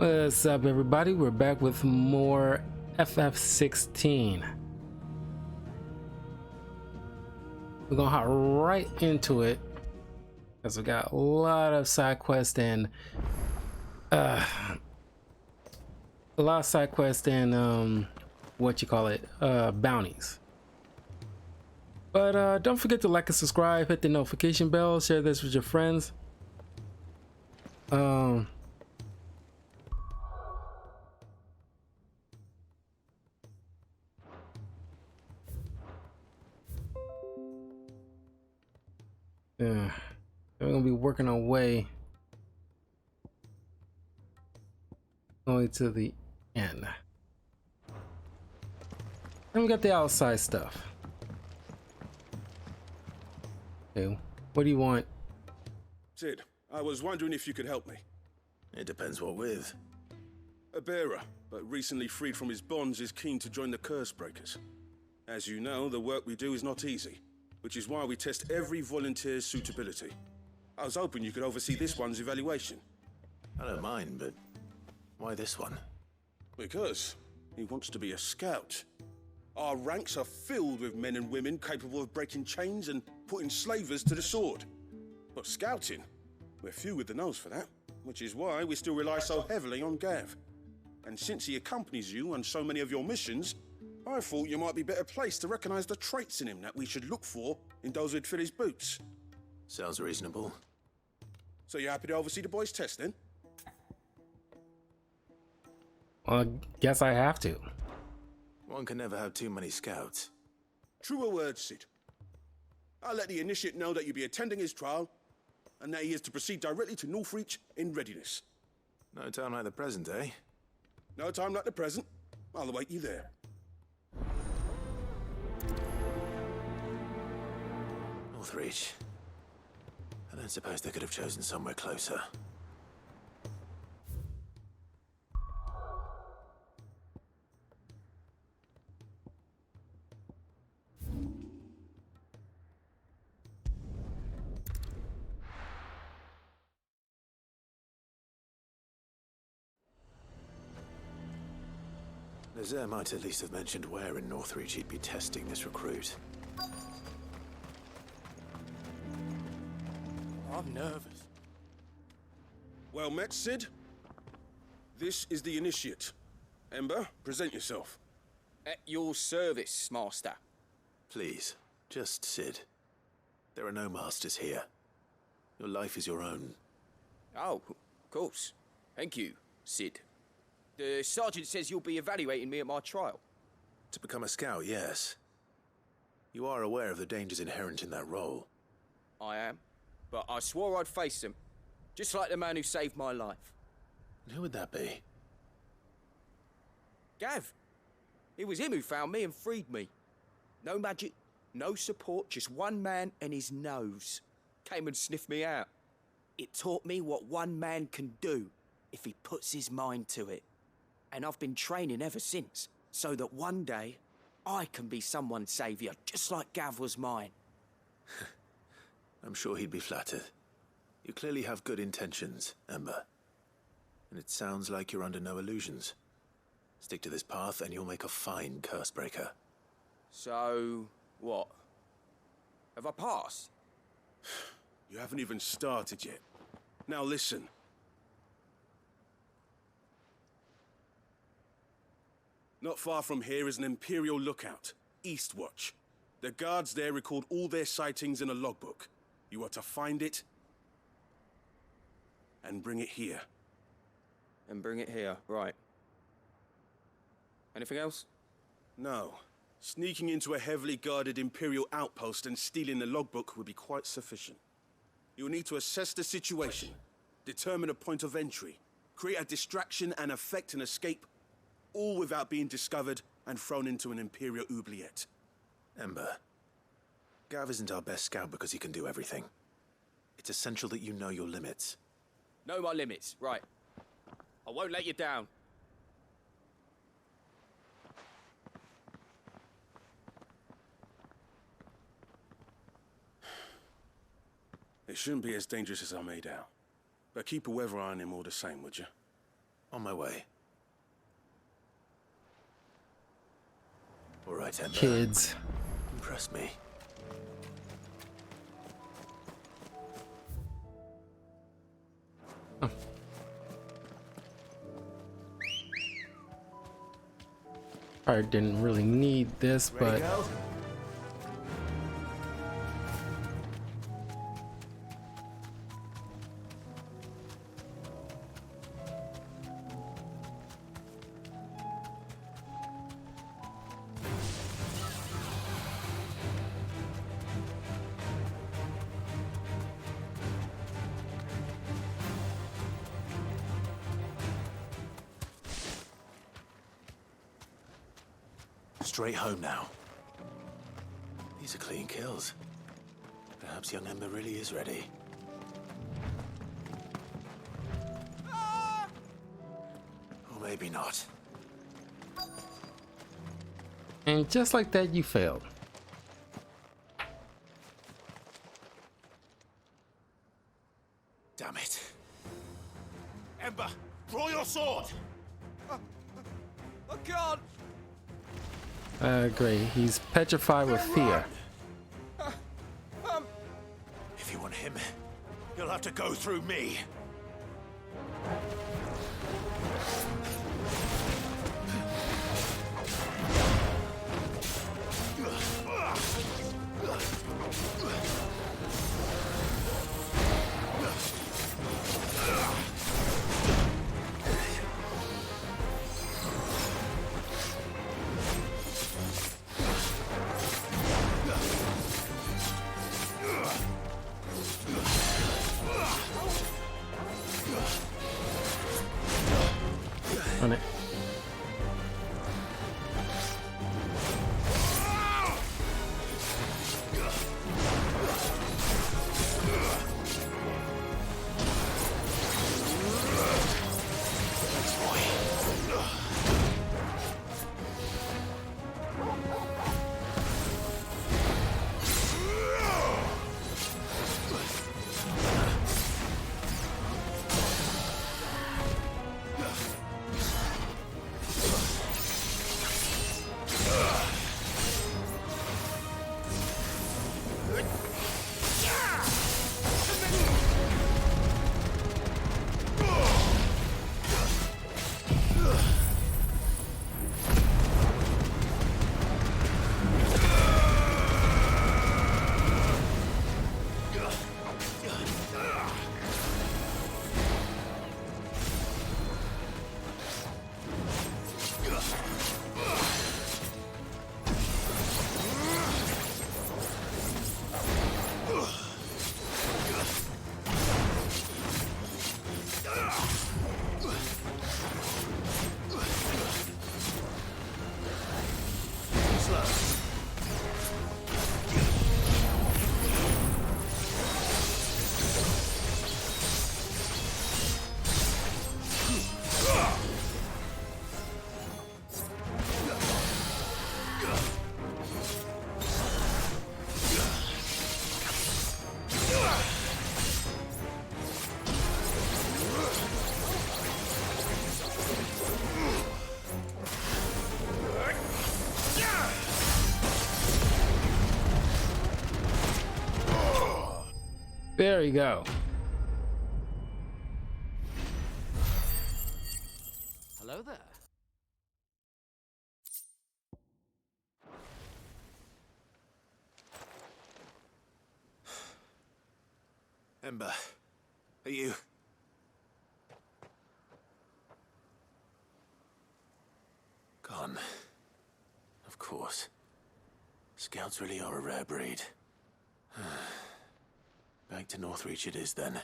What's up, everybody? We're back with more FF16. We're gonna hop right into it because we got a lot of side quests and bounties. But don't forget to like and subscribe, hit the notification bell, share this with your friends. We're gonna be working our way only to the end. Then we got the outside stuff. Okay, what do you want? Sid, I was wondering if you could help me. It depends what with. A bearer, but recently freed from his bonds, is keen to join the Cursebreakers. As you know, the work we do is not easy, which is why we test every volunteer's suitability. I was hoping you could oversee this one's evaluation. I don't mind, but why this one? Because he wants to be a scout. Our ranks are filled with men and women capable of breaking chains and putting slavers to the sword. But scouting, we're few with the nose for that, which is why we still rely so heavily on Gav. And since he accompanies you on so many of your missions, I thought you might be better placed to recognize the traits in him that we should look for in those who'd fill his boots. Sounds reasonable. So you're happy to oversee the boys' test then? Well, I guess I have to. One can never have too many scouts. Truer words, Sid. I'll let the initiate know that you'll be attending his trial, and that he is to proceed directly to Northreach in readiness. No time like the present, eh? No time like the present. I'll await you there. Northreach. I don't suppose they could have chosen somewhere closer. Nazaire might at least have mentioned where in Northreach he'd be testing this recruit. I'm nervous. Well met, Sid. This is the initiate. Ember, present yourself. At your service, Master. Please, just Sid. There are no masters here. Your life is your own. Oh, of course. Thank you, Sid. The sergeant says you'll be evaluating me at my trial. To become a scout, yes. You are aware of the dangers inherent in that role. I am. But I swore I'd face them. Just like the man who saved my life. And who would that be? Gav. It was him who found me and freed me. No magic, no support, just one man and his nose. Came and sniffed me out. It taught me what one man can do if he puts his mind to it. And I've been training ever since, so that one day, I can be someone's saviour, just like Gav was mine. I'm sure he'd be flattered. You clearly have good intentions, Ember. And it sounds like you're under no illusions. Stick to this path and you'll make a fine Cursebreaker. So, what? Have I passed? You haven't even started yet. Now listen. Not far from here is an Imperial lookout, Eastwatch. The guards there record all their sightings in a logbook. You are to find it and bring it here. And bring it here, right. Anything else? No. Sneaking into a heavily guarded Imperial outpost and stealing the logbook would be quite sufficient. You'll need to assess the situation, determine a point of entry, create a distraction and effect an escape, all without being discovered and thrown into an Imperial oubliette. Ember, Gav isn't our best scout because he can do everything. It's essential that you know your limits. Know my limits, right. I won't let you down. It shouldn't be as dangerous as I made out. But keep a weather eye on him all the same, would you? On my way. All right, Ember. Kids. Impress me. I didn't really need this, Ready, but girl? Straight home now. These are clean kills. Perhaps young Ember really is ready. Or maybe not. and just like that, you failed. Damn it. Ember, draw your sword! I can't. Great. He's petrified with fear. If you want him, you'll have to go through me. On it. There you go. Hello there. Ember, are you... Gone. Of course. Scouts really are a rare breed. Back to Northreach it is then.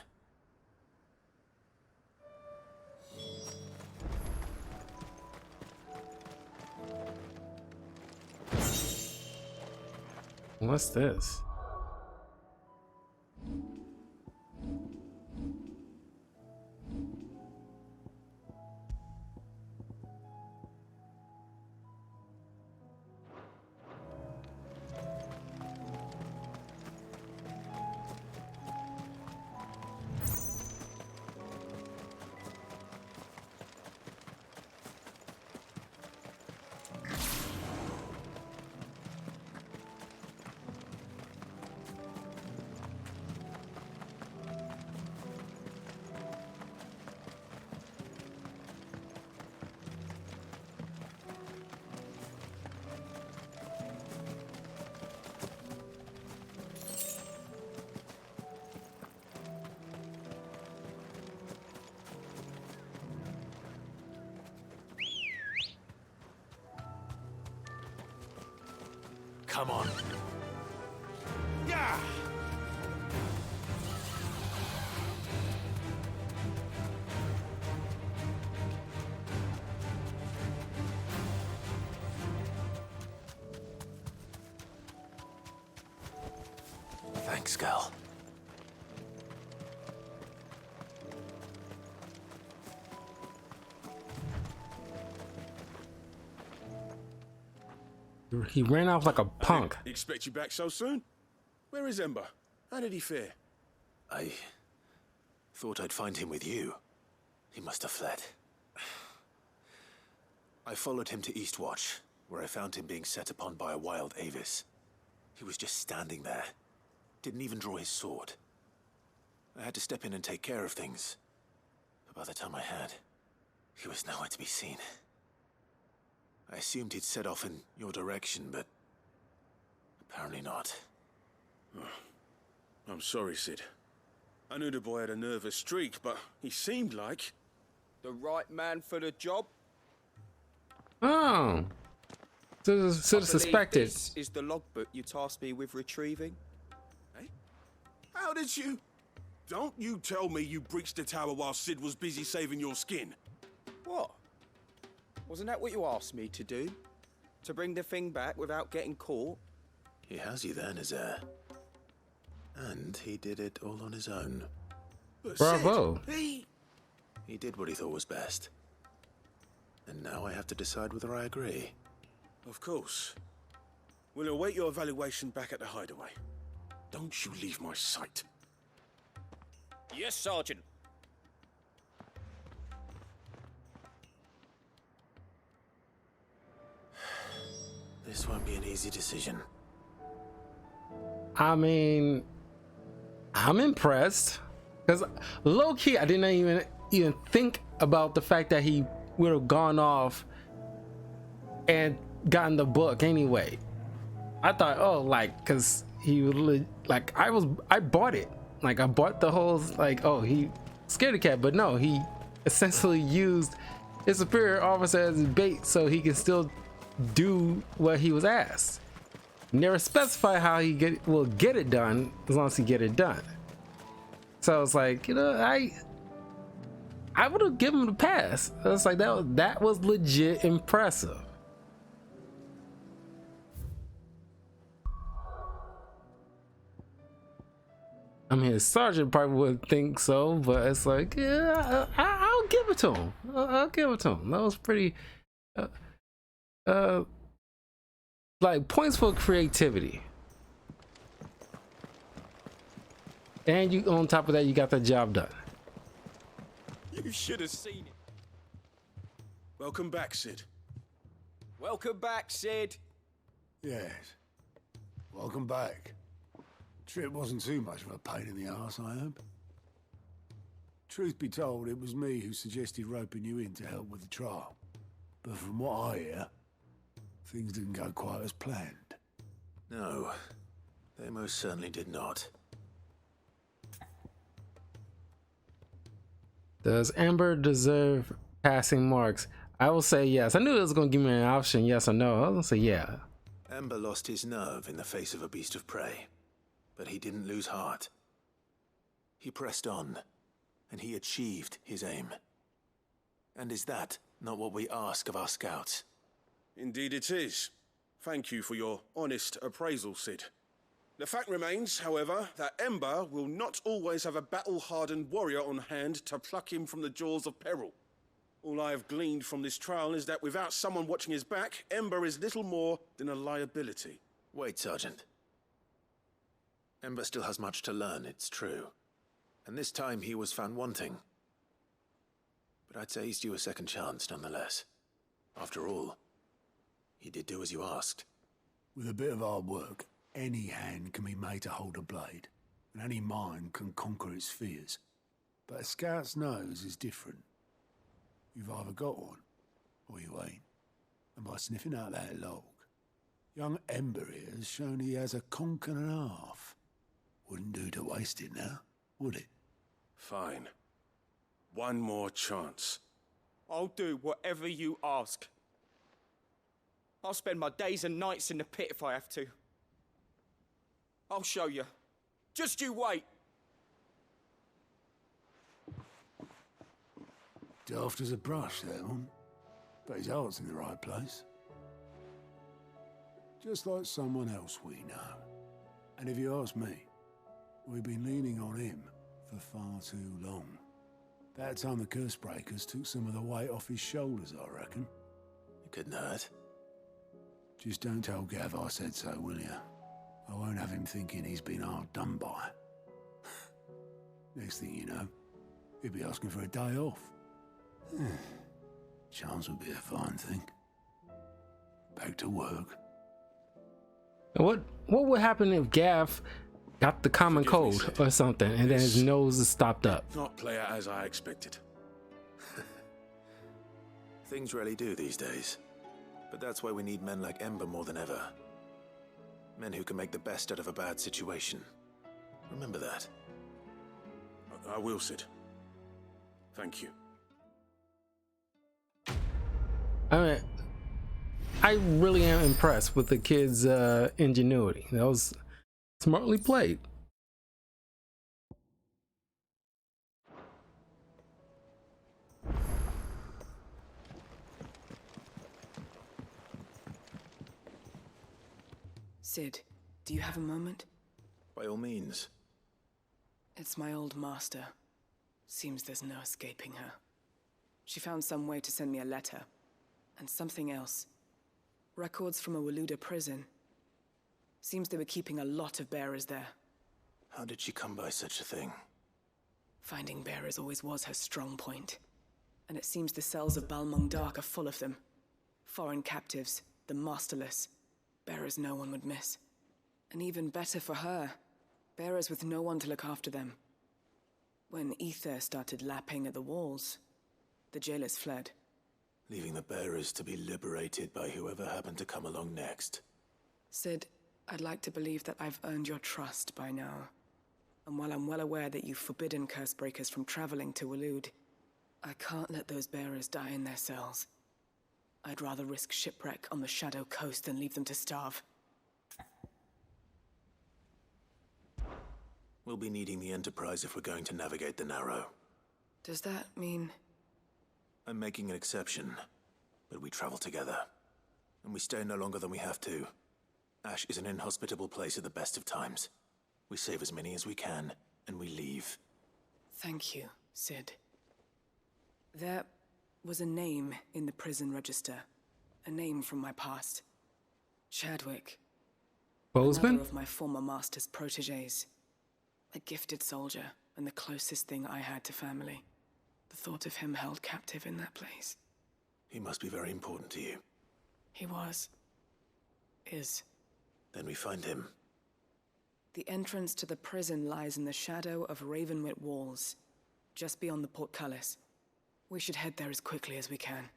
What's this? Come on. Yeah! Thanks, Gal. He ran off like a punk. Expect you back so soon? Where is Ember? How did he fare? I thought I'd find him with you. He must have fled. I followed him to Eastwatch, where I found him being set upon by a wild Avis. He was just standing there. Didn't even draw his sword. I had to step in and take care of things. But by the time I had, he was nowhere to be seen. I assumed he'd set off in your direction, but apparently not. I'm sorry, Sid. I knew the boy had a nervous streak, but he seemed like... The right man for the job? Oh. So I suspected. believe this is the logbook you tasked me with retrieving. Eh? How did you... Don't you tell me you breached the tower while Sid was busy saving your skin. What? Wasn't that what you asked me to do? To bring the thing back without getting caught? He has you there, Nazaire. And he did it all on his own. But Bravo. Sid, He did what he thought was best. And now I have to decide whether I agree. Of course. We'll await your evaluation back at the hideaway. Don't you leave my sight. Yes, Sergeant. This won't be an easy decision. I mean, I'm impressed. Because low key, I didn't even think about the fact that he would have gone off and gotten the book anyway. I thought, oh, like, cause he would like, I bought it. Like, I bought the whole, like, oh, he scared the cat, but no, he essentially used his superior officer as bait so he can still do what he was asked. Never specify how he will get it done as long as he get it done. So it's like, you know, I would have given him the pass. It's like that was legit impressive. I mean, a sergeant probably wouldn't think so, but it's like, yeah, I'll give it to him. I'll give it to him. That was pretty, like, points for creativity. And you, on top of that, you got the job done. You should have seen it. Welcome back, Sid. Welcome back, Sid. Yes. Welcome back. Trip wasn't too much of a pain in the arse, I hope. Truth be told, it was me who suggested roping you in to help with the trial. But from what I hear, things didn't go quite as planned. No, they most certainly did not. Does Ember deserve passing marks? I will say yes. I knew it was going to give me an option, yes or no. I was going to say yeah. Ember lost his nerve in the face of a beast of prey, but he didn't lose heart. He pressed on, and he achieved his aim. And is that not what we ask of our scouts? Indeed it is. Thank you for your honest appraisal, Sid. The fact remains, however, that Ember will not always have a battle-hardened warrior on hand to pluck him from the jaws of peril. All I have gleaned from this trial is that without someone watching his back, Ember is little more than a liability. Wait, Sergeant. Ember still has much to learn, it's true. And this time he was found wanting. But I'd say he's due a second chance, nonetheless. After all, he did do as you asked. With a bit of hard work, any hand can be made to hold a blade, and any mind can conquer its fears. But a scout's nose is different. You've either got one, or you ain't. And by sniffing out that log, young Ember here has shown he has a conch and a half. Wouldn't do to waste it now, would it? Fine. One more chance. I'll do whatever you ask. I'll spend my days and nights in the pit if I have to. I'll show you. Just you wait. Daft as a brush, that one. But his heart's in the right place. Just like someone else we know. And if you ask me, we've been leaning on him for far too long. About time the Cursebreakers took some of the weight off his shoulders, I reckon. It couldn't hurt. Just don't tell Gav I said so, will you? I won't have him thinking he's been hard done by. Next thing you know, he'll be asking for a day off. Chance would be a fine thing. Back to work. What would happen if Gav got the common Forgive me, cold Sid. or something, and then his nose is stopped up? Not play out as I expected. Things rarely do these days. But that's why we need men like Ember more than ever. Men who can make the best out of a bad situation. Remember that. I will, Sid. Thank you. I mean, I really am impressed with the kid's ingenuity. That was smartly played. Sid, do you have a moment? By all means. It's my old master. Seems there's no escaping her. She found some way to send me a letter. And something else. Records from a Waluda prison. Seems they were keeping a lot of bearers there. How did she come by such a thing? Finding bearers always was her strong point. And it seems the cells of Balmung Dark are full of them. Foreign captives, the masterless. Bearers no one would miss. And even better for her, bearers with no one to look after them. When ether started lapping at the walls, the jailers fled. Leaving the bearers to be liberated by whoever happened to come along next. Sid, I'd like to believe that I've earned your trust by now. And while I'm well aware that you've forbidden Cursebreakers from traveling to Waloed, I can't let those bearers die in their cells. I'd rather risk shipwreck on the Shadow Coast than leave them to starve. We'll be needing the Enterprise if we're going to navigate the Narrow. Does that mean... I'm making an exception, but we travel together. And we stay no longer than we have to. Ash is an inhospitable place at the best of times. We save as many as we can, and we leave. Thank you, Sid. There was a name in the prison register. A name from my past. Chadwick. Bozeman? Another of my former master's protégés. A gifted soldier, and the closest thing I had to family. The thought of him held captive in that place. He must be very important to you. He was. Is. Then we find him. The entrance to the prison lies in the shadow of Ravenwit Walls, just beyond the portcullis. We should head there as quickly as we can.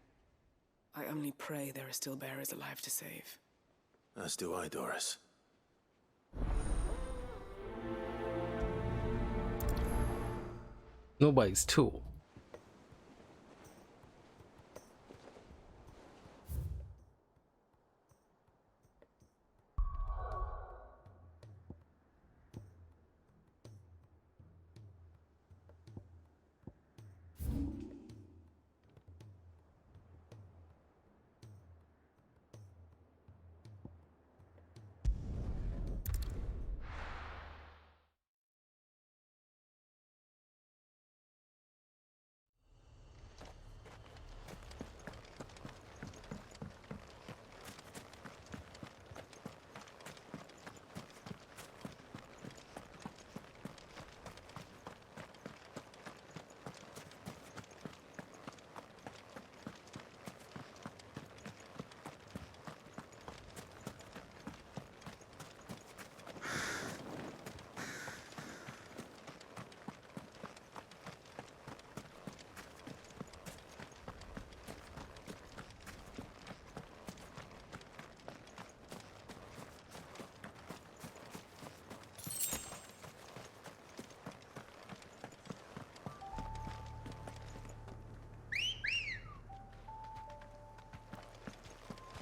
I only pray there are still bearers alive to save. As do I, Doris. Nobody's tool.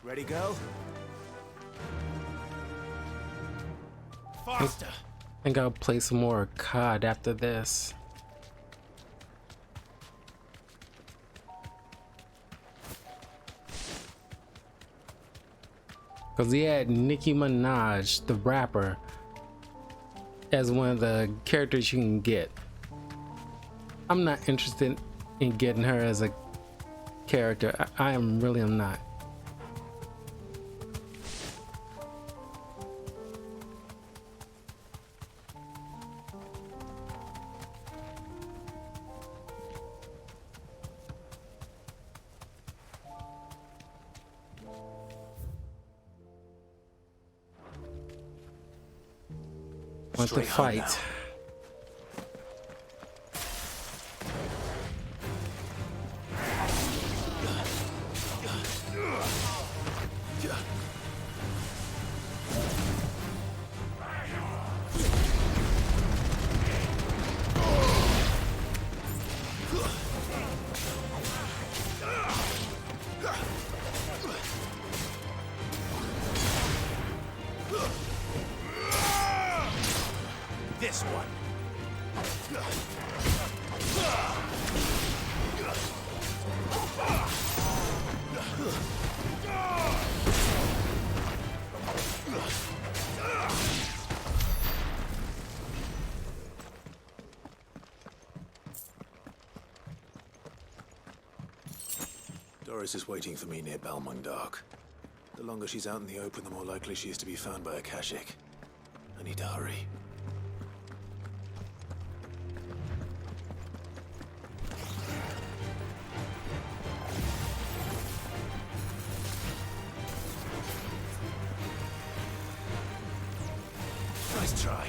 Ready, go? faster. I think I'll play some more COD after this. Because he had Nicki Minaj, the rapper, as one of the characters you can get. I'm not interested in getting her as a character. I am really am not. Want to Straight home fight. now. This one. Doris is waiting for me near Balmung Dark. The longer she's out in the open, the more likely she is to be found by Akashic. I need to hurry. Nice try.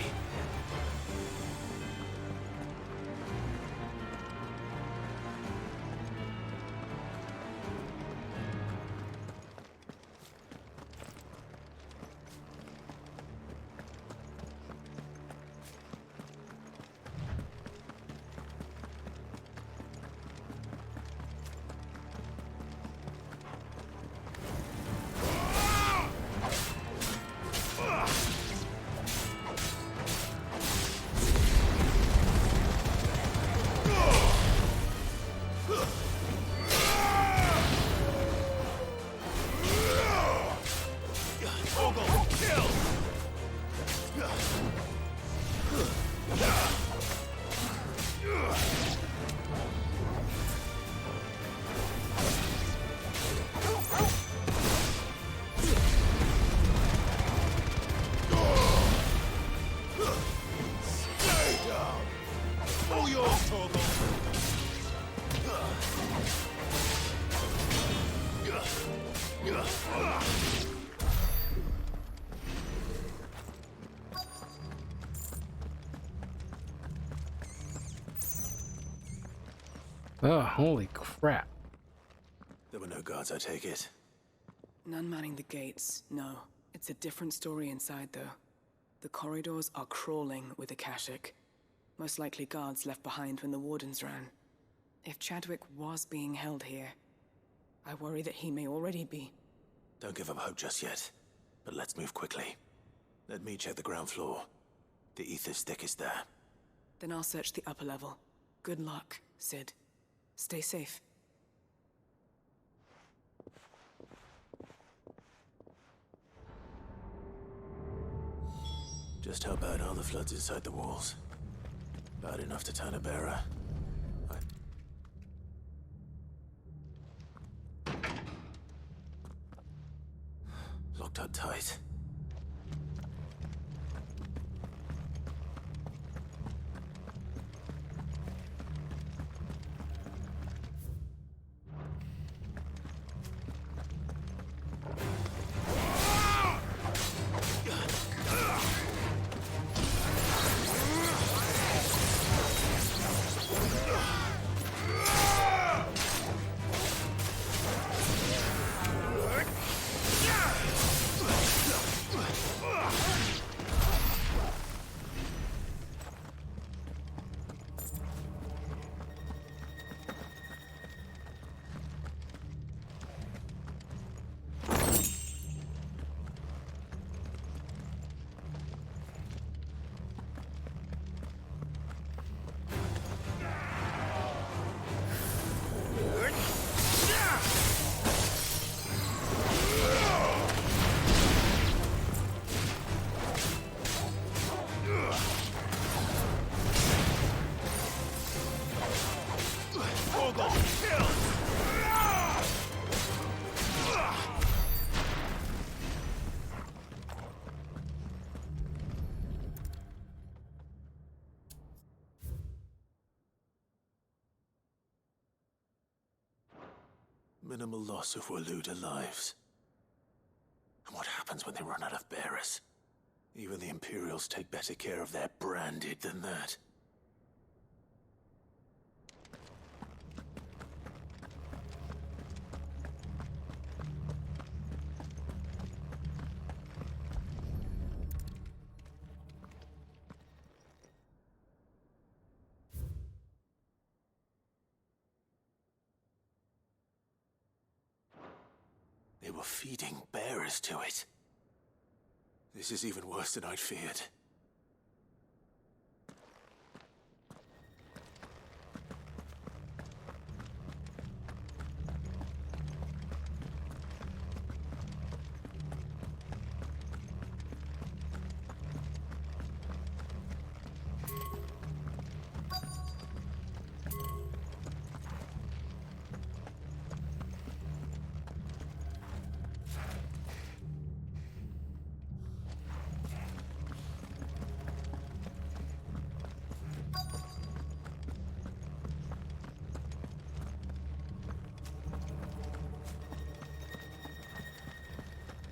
Oh, holy crap. There were no guards, I take it. None manning the gates, no. It's a different story inside, though. The corridors are crawling with Akashic. Most likely guards left behind when the Wardens ran. If Chadwick was being held here, I worry that he may already be. Don't give up hope just yet. But let's move quickly. Let me check the ground floor. The ether's stick is there. Then I'll search the upper level. Good luck, Sid. Stay safe. Just how bad are the floods inside the walls? Bad enough to turn a bearer. Locked up tight. Minimal loss of Waluda lives. And what happens when they run out of bearers? Even the Imperials take better care of their branded than that. They were feeding bearers to it. This is even worse than I'd feared.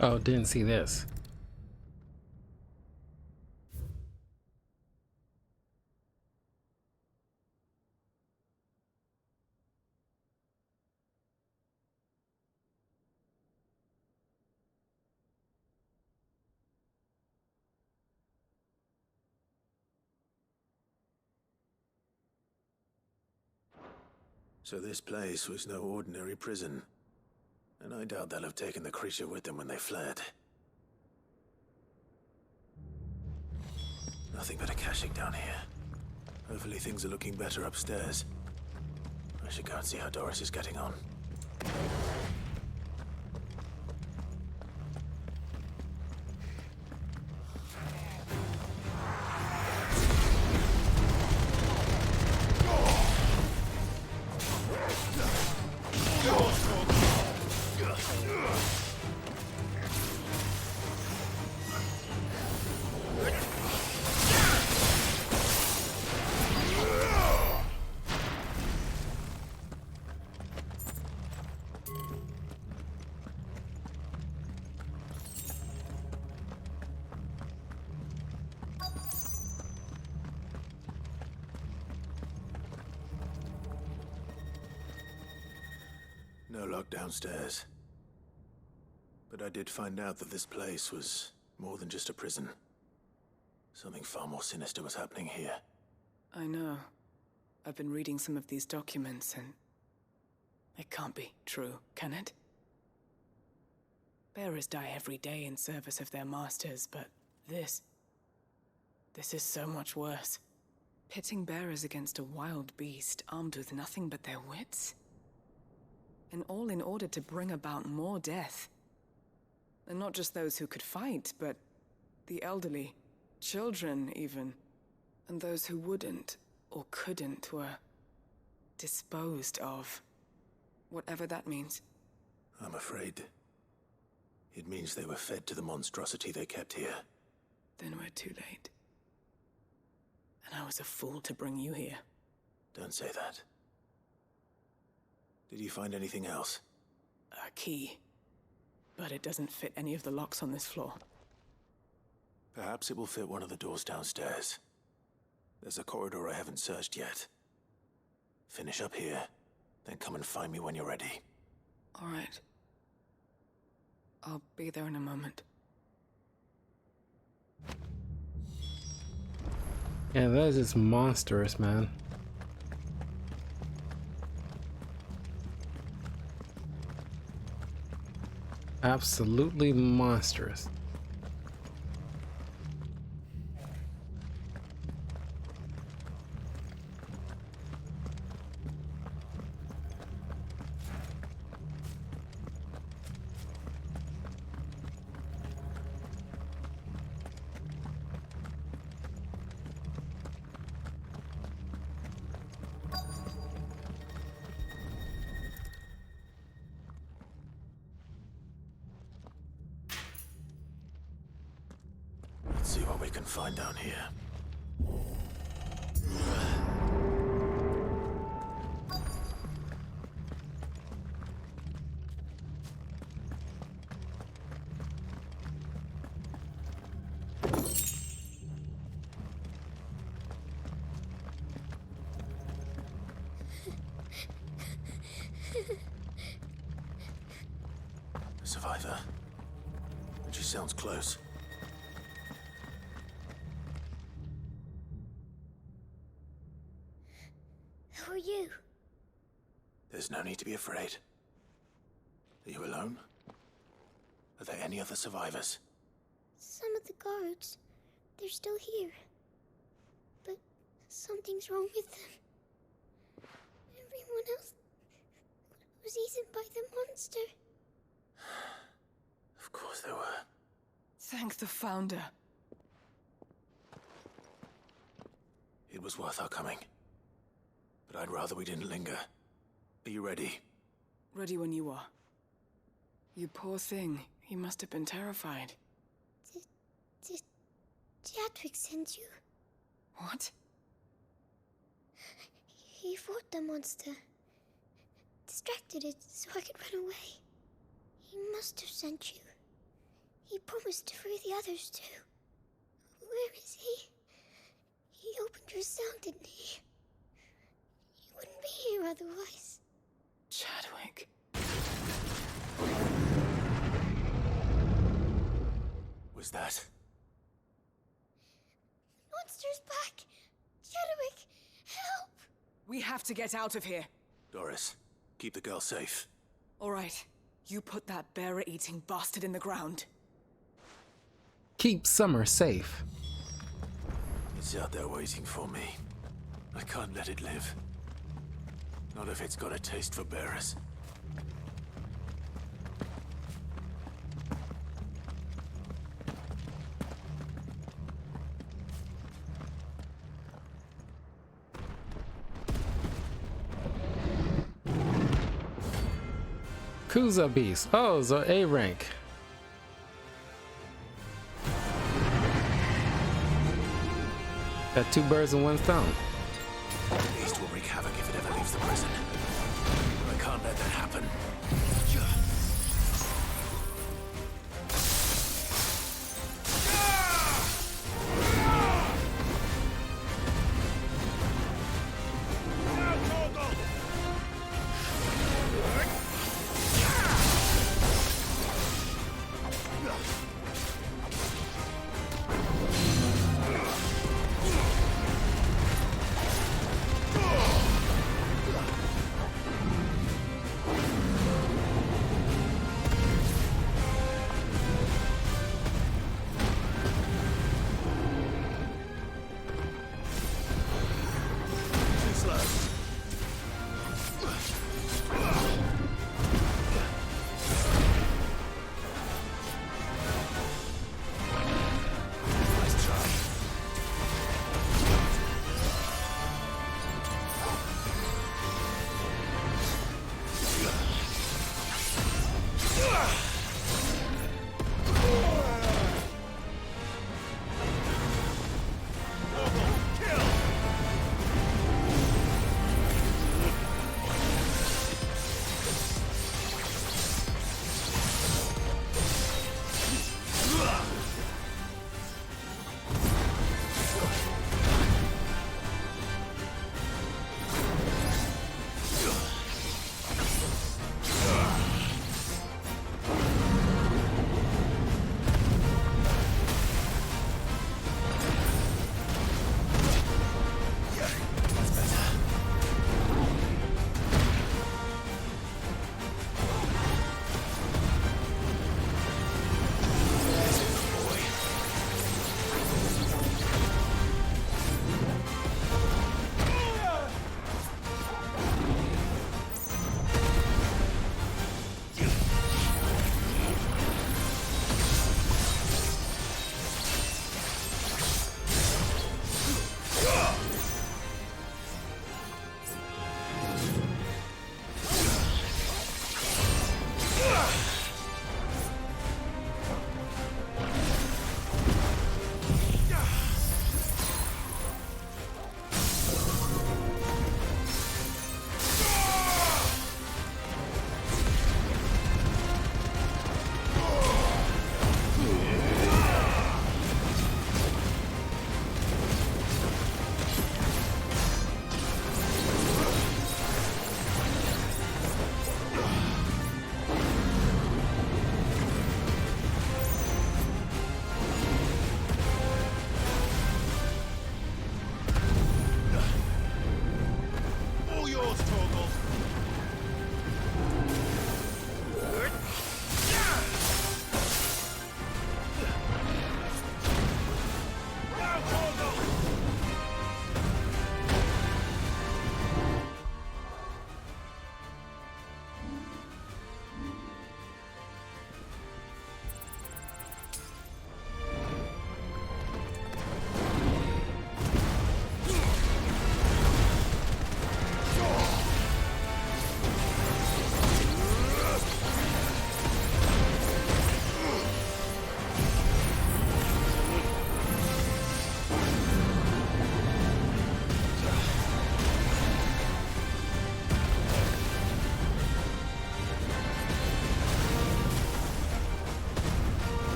Oh, didn't see this. So this place was no ordinary prison. And I doubt they'll have taken the creature with them when they fled. Nothing but a caching down here. Hopefully things are looking better upstairs. I should go and see how Doris is getting on. No lock downstairs. But I did find out that this place was more than just a prison. Something far more sinister was happening here. I know. I've been reading some of these documents and... it can't be true, can it? Bearers die every day in service of their masters, but this is so much worse. Pitting bearers against a wild beast armed with nothing but their wits? And all in order to bring about more death. And not just those who could fight, but the elderly, children even. And those who wouldn't or couldn't were disposed of. Whatever that means. I'm afraid it means they were fed to the monstrosity they kept here. Then we're too late. And I was a fool to bring you here. Don't say that. Did you find anything else? A key. But it doesn't fit any of the locks on this floor. Perhaps it will fit one of the doors downstairs. There's a corridor I haven't searched yet. Finish up here, then come and find me when you're ready. All right. I'll be there in a moment. Yeah, that is just monstrous, man. Absolutely monstrous. Let's see what we can find down here. survivor. And she sounds close. Who are you? There's no need to be afraid. Are you alone? Are there any other survivors? Some of the guards. They're still here. But something's wrong with them. Everyone else was eaten by the monster. Of course there were. Thank the Founder. It was worth our coming. But I'd rather we didn't linger. Are you ready? Ready when you are. You poor thing. You must have been terrified. Did Chadwick send you? What? He fought the monster. Distracted it so I could run away. He must have sent you. He promised to free the others too. Where is he? He opened your cell, didn't he? You wouldn't be here otherwise. Chadwick. Was that? Monster's back! Chadwick, help! We have to get out of here. Doris, keep the girl safe. All right. You put that bearer-eating bastard in the ground. Keep Summer safe. It's out there waiting for me. I can't let it live. Not if it's got a taste for bearers. Kuza Beast. Oh, so A rank. Got two birds in one stone. The East will wreak havoc if it ever leaves the prison. I can't let that happen.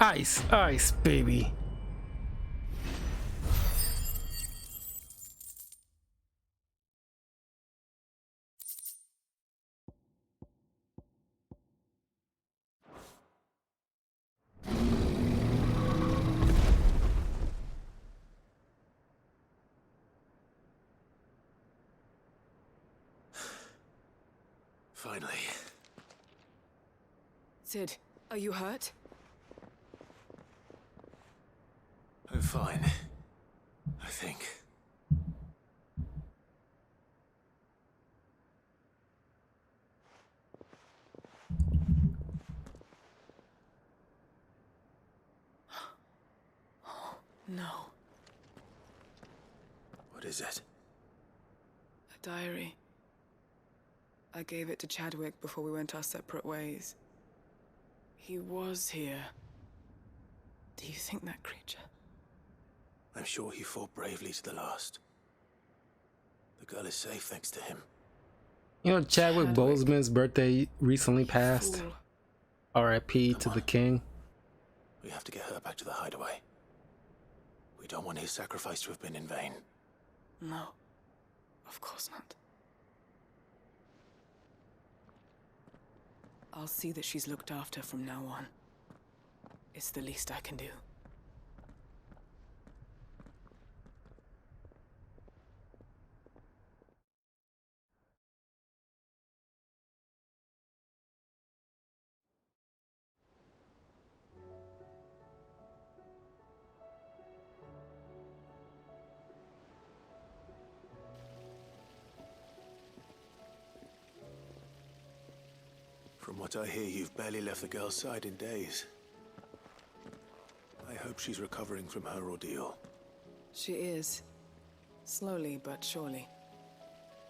Ice, ice, baby. Finally. Sid, are you hurt? I'm fine. I think. No. What is it? A diary. I gave it to Chadwick before we went our separate ways. He was here. Do you think that creature? I'm sure he fought bravely to the last. The girl is safe thanks to him. You know, Chadwick Boseman's birthday recently passed. Fool. R.I.P. to Come the on. king. We have to get her back to the hideaway. We don't want his sacrifice to have been in vain. No. Of course not. I'll see that she's looked after from now on. It's the least I can do. From what I hear, you've barely left the girl's side in days. I hope she's recovering from her ordeal. She is. Slowly but surely.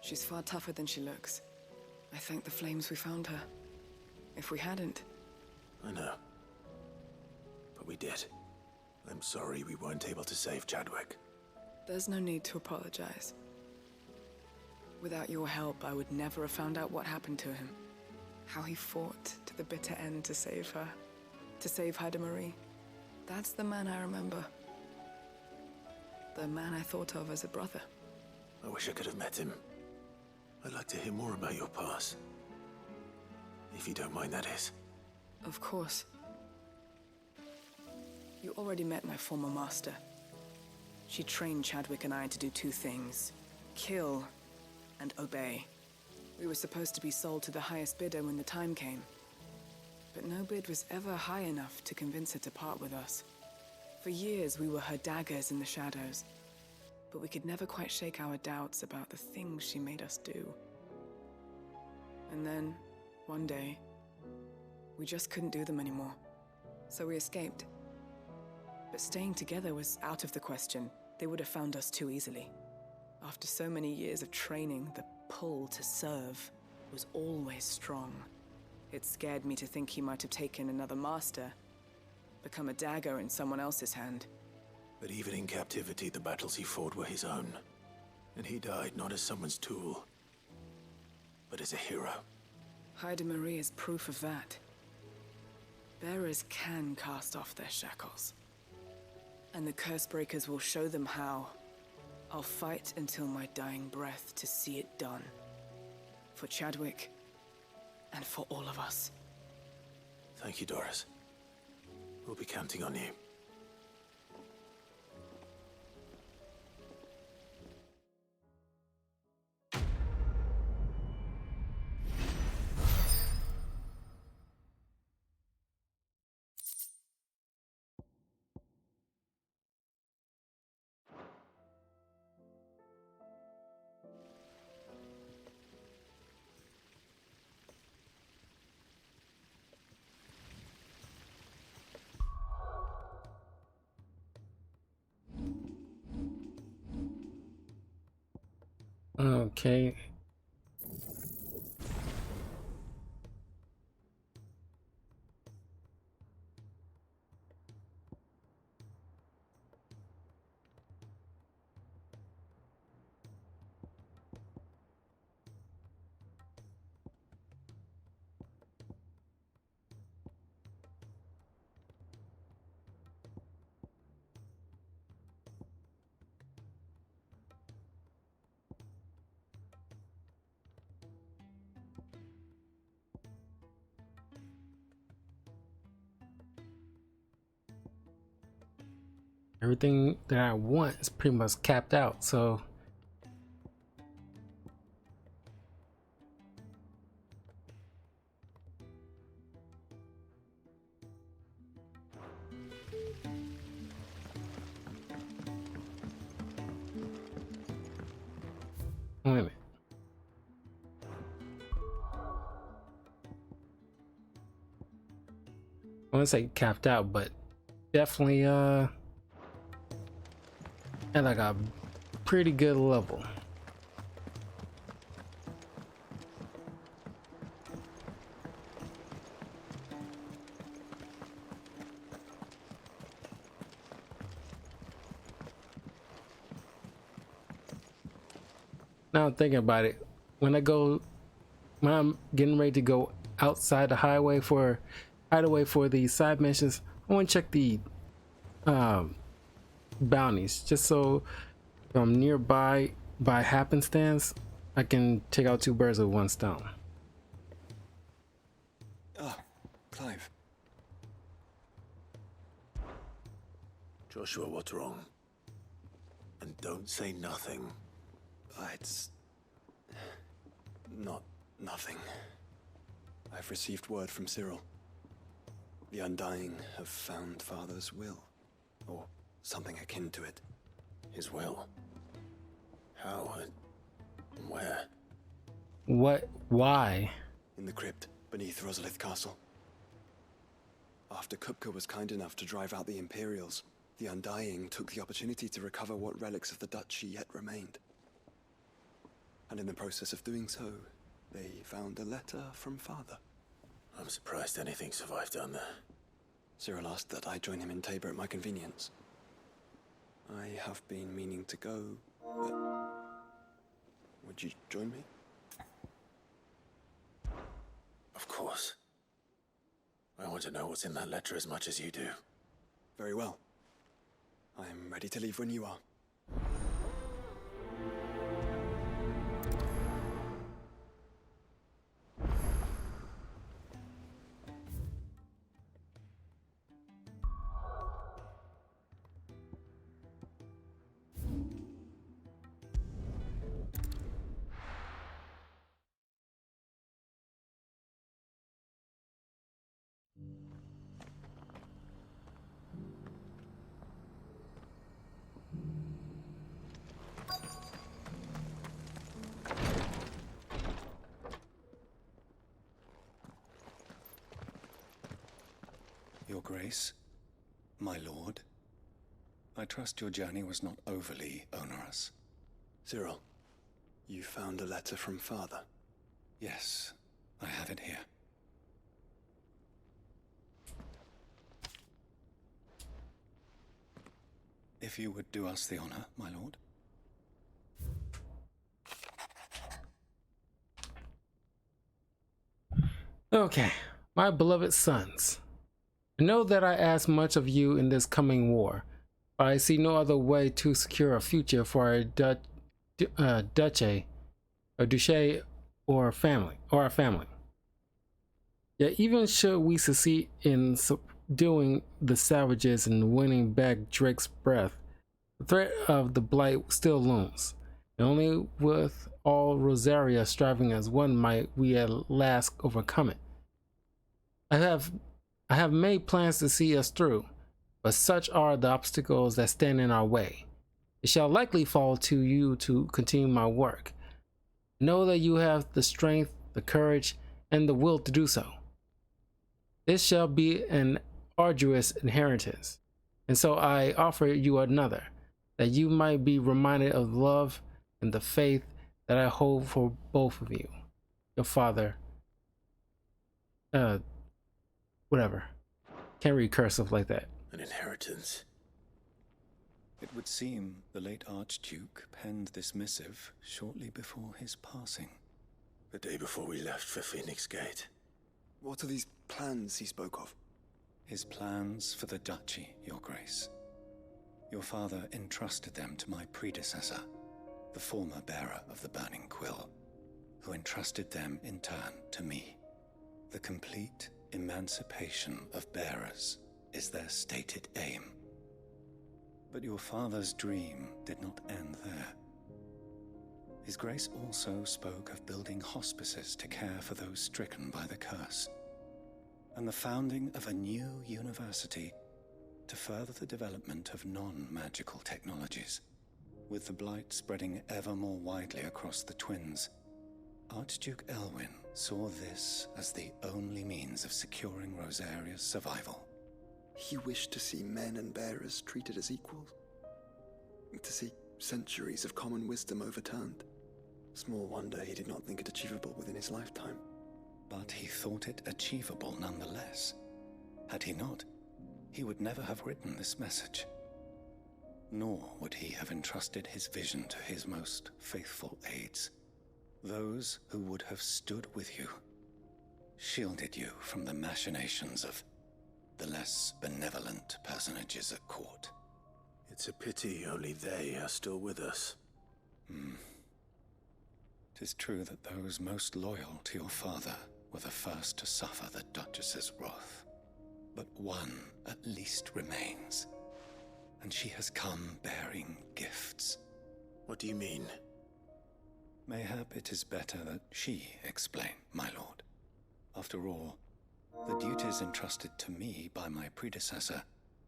She's far tougher than she looks. I thank the flames we found her. If we hadn't... I know. But we did. I'm sorry we weren't able to save Chadwick. There's no need to apologize. Without your help, I would never have found out what happened to him. How he fought to the bitter end to save her. To save Haida Marie. That's the man I remember. The man I thought of as a brother. I wish I could have met him. I'd like to hear more about your past. If you don't mind, that is. Of course. You already met my former master. She trained Chadwick and I to do two things. Kill and obey. We were supposed to be sold to the highest bidder when the time came. But no bid was ever high enough to convince her to part with us. For years, we were her daggers in the shadows. But we could never quite shake our doubts about the things she made us do. And then, one day, we just couldn't do them anymore. So we escaped. But staying together was out of the question. They would have found us too easily. After so many years of training, the pull to serve was always strong. It scared me to think he might have taken another master, become a dagger in someone else's hand. But even in captivity, the battles he fought were his own. And he died not as someone's tool, but as a hero. Haida Marie is proof of that. Bearers can cast off their shackles. And the Cursebreakers will show them how. I'll fight until my dying breath to see it done. For Chadwick, and for all of us. Thank you, Doris. We'll be counting on you. Okay. Everything that I want is pretty much capped out, so wait a minute. I want to say capped out, but definitely at like a pretty good level. Now I'm thinking about it, when I'm getting ready to go outside the hideaway for the side missions, I want to check the bounties, just so if I'm nearby by happenstance, I can take out two birds with one stone. Ah, Clive. Joshua, what's wrong? And don't say nothing. It's not nothing. I've received word from Cyril. The Undying have found Father's will, or something akin to it. His will? How and where? What? Why? In the crypt beneath Rosalith Castle. After Kupka was kind enough to drive out the Imperials, the Undying took the opportunity to recover what relics of the Duchy yet remained. And in the process of doing so, they found a letter from Father. I'm surprised anything survived down there. Cyril asked that I join him in Tabor at my convenience. I have been meaning to go, but would you join me? Of course. I want to know what's in that letter as much as you do. Very well. I am ready to leave when you are. Your Grace, my lord, I trust your journey was not overly onerous. Cyril, you found a letter from Father. Yes, I have it here. If you would do us the honor, my lord. Okay, my beloved sons. I know that I ask much of you in this coming war, but I see no other way to secure a future for our duchy, or our family. Yet even should we succeed in subduing the savages and winning back Drake's breath, the threat of the Blight still looms, and only with all Rosaria striving as one might we at last overcome it. I have made plans to see us through, but such are the obstacles that stand in our way. It shall likely fall to you to continue my work. Know that you have the strength, the courage, and the will to do so. This shall be an arduous inheritance, and so I offer you another, that you might be reminded of the love and the faith that I hold for both of you. Your father, whatever. Can't read cursive like that. An inheritance. It would seem the late Archduke penned this missive shortly before his passing. The day before we left for Phoenix Gate. What are these plans he spoke of? His plans for the Duchy, Your Grace. Your father entrusted them to my predecessor, the former bearer of the Burning Quill, who entrusted them in turn to me. The complete emancipation of bearers is their stated aim. But your father's dream did not end there. His Grace also spoke of building hospices to care for those stricken by the curse, and the founding of a new university to further the development of non-magical technologies. With the blight spreading ever more widely across the Twins, Archduke Elwyn saw this as the only means of securing Rosaria's survival. He wished to see men and bearers treated as equals. To see centuries of common wisdom overturned. Small wonder he did not think it achievable within his lifetime. But he thought it achievable nonetheless. Had he not, he would never have written this message. Nor would he have entrusted his vision to his most faithful aides, those who would have stood with you, shielded you from the machinations of the less benevolent personages at court. It's a pity only they are still with us. 'Tis true that those most loyal to your father were the first to suffer the Duchess's wrath. But one at least remains, and she has come bearing gifts. What do you mean? Mayhap it is better that she explain, my lord. After all, the duties entrusted to me by my predecessor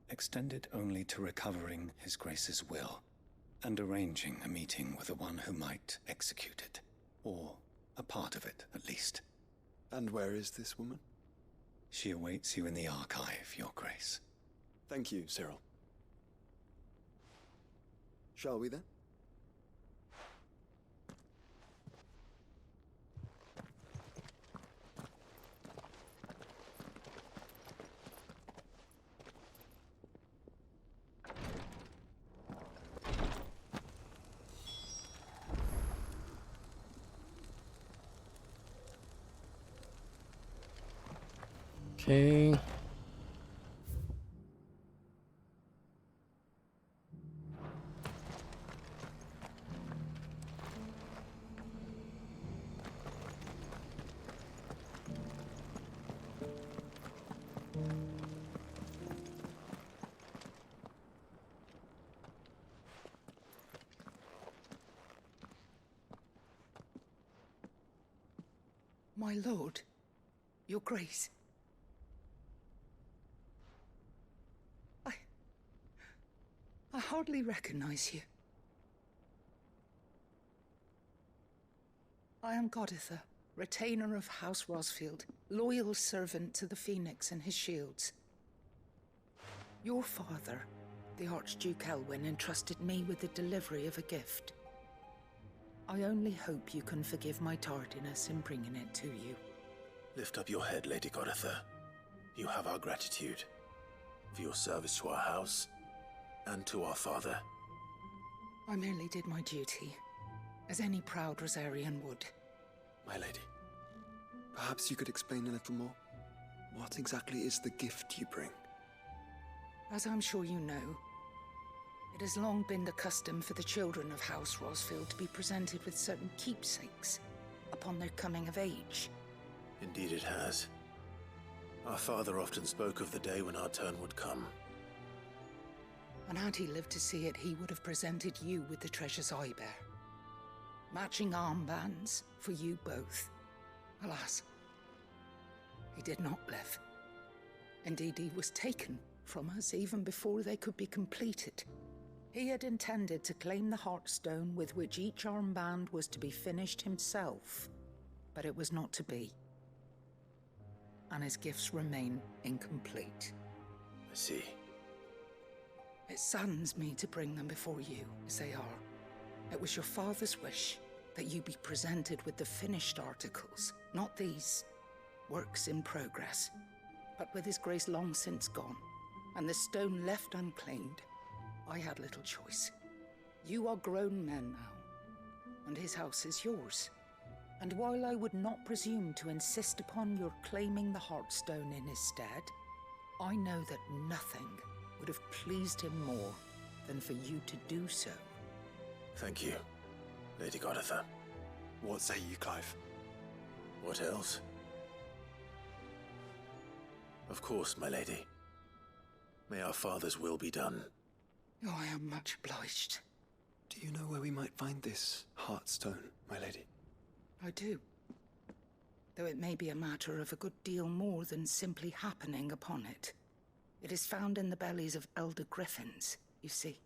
extended only to recovering His Grace's will and arranging a meeting with the one who might execute it, or a part of it at least. And where is this woman? She awaits you in the archive, Your Grace. Thank you, Cyril. Shall we then? Okay. My lord, Your Grace. I hardly recognize you. I am Goditha, retainer of House Rosfield, loyal servant to the Phoenix and his shields. Your father, the Archduke Elwyn, entrusted me with the delivery of a gift. I only hope you can forgive my tardiness in bringing it to you. Lift up your head, Lady Goditha. You have our gratitude for your service to our house and to our father. I merely did my duty, as any proud Rosarian would. My lady, perhaps you could explain a little more? What exactly is the gift you bring? As I'm sure you know, it has long been the custom for the children of House Rosfield to be presented with certain keepsakes upon their coming of age. Indeed it has. Our father often spoke of the day when our turn would come. And had he lived to see it, he would have presented you with the treasures I bear. Matching armbands for you both. Alas, he did not live. Indeed, he was taken from us even before they could be completed. He had intended to claim the Heartstone with which each armband was to be finished himself, but it was not to be. And his gifts remain incomplete. I see. It saddens me to bring them before you, as they are. It was your father's wish that you be presented with the finished articles, not these works in progress. But with his grace long since gone, and the stone left unclaimed, I had little choice. You are grown men now, and his house is yours. And while I would not presume to insist upon your claiming the Heartstone in his stead, I know that nothing would have pleased him more than for you to do so. Thank you, Lady Goditha. What say you, Clive? What else? Of course, my lady. May our father's will be done. Oh, I am much obliged. Do you know where we might find this Heartstone, my lady? I do. Though it may be a matter of a good deal more than simply happening upon it. It is found in the bellies of elder griffins, you see.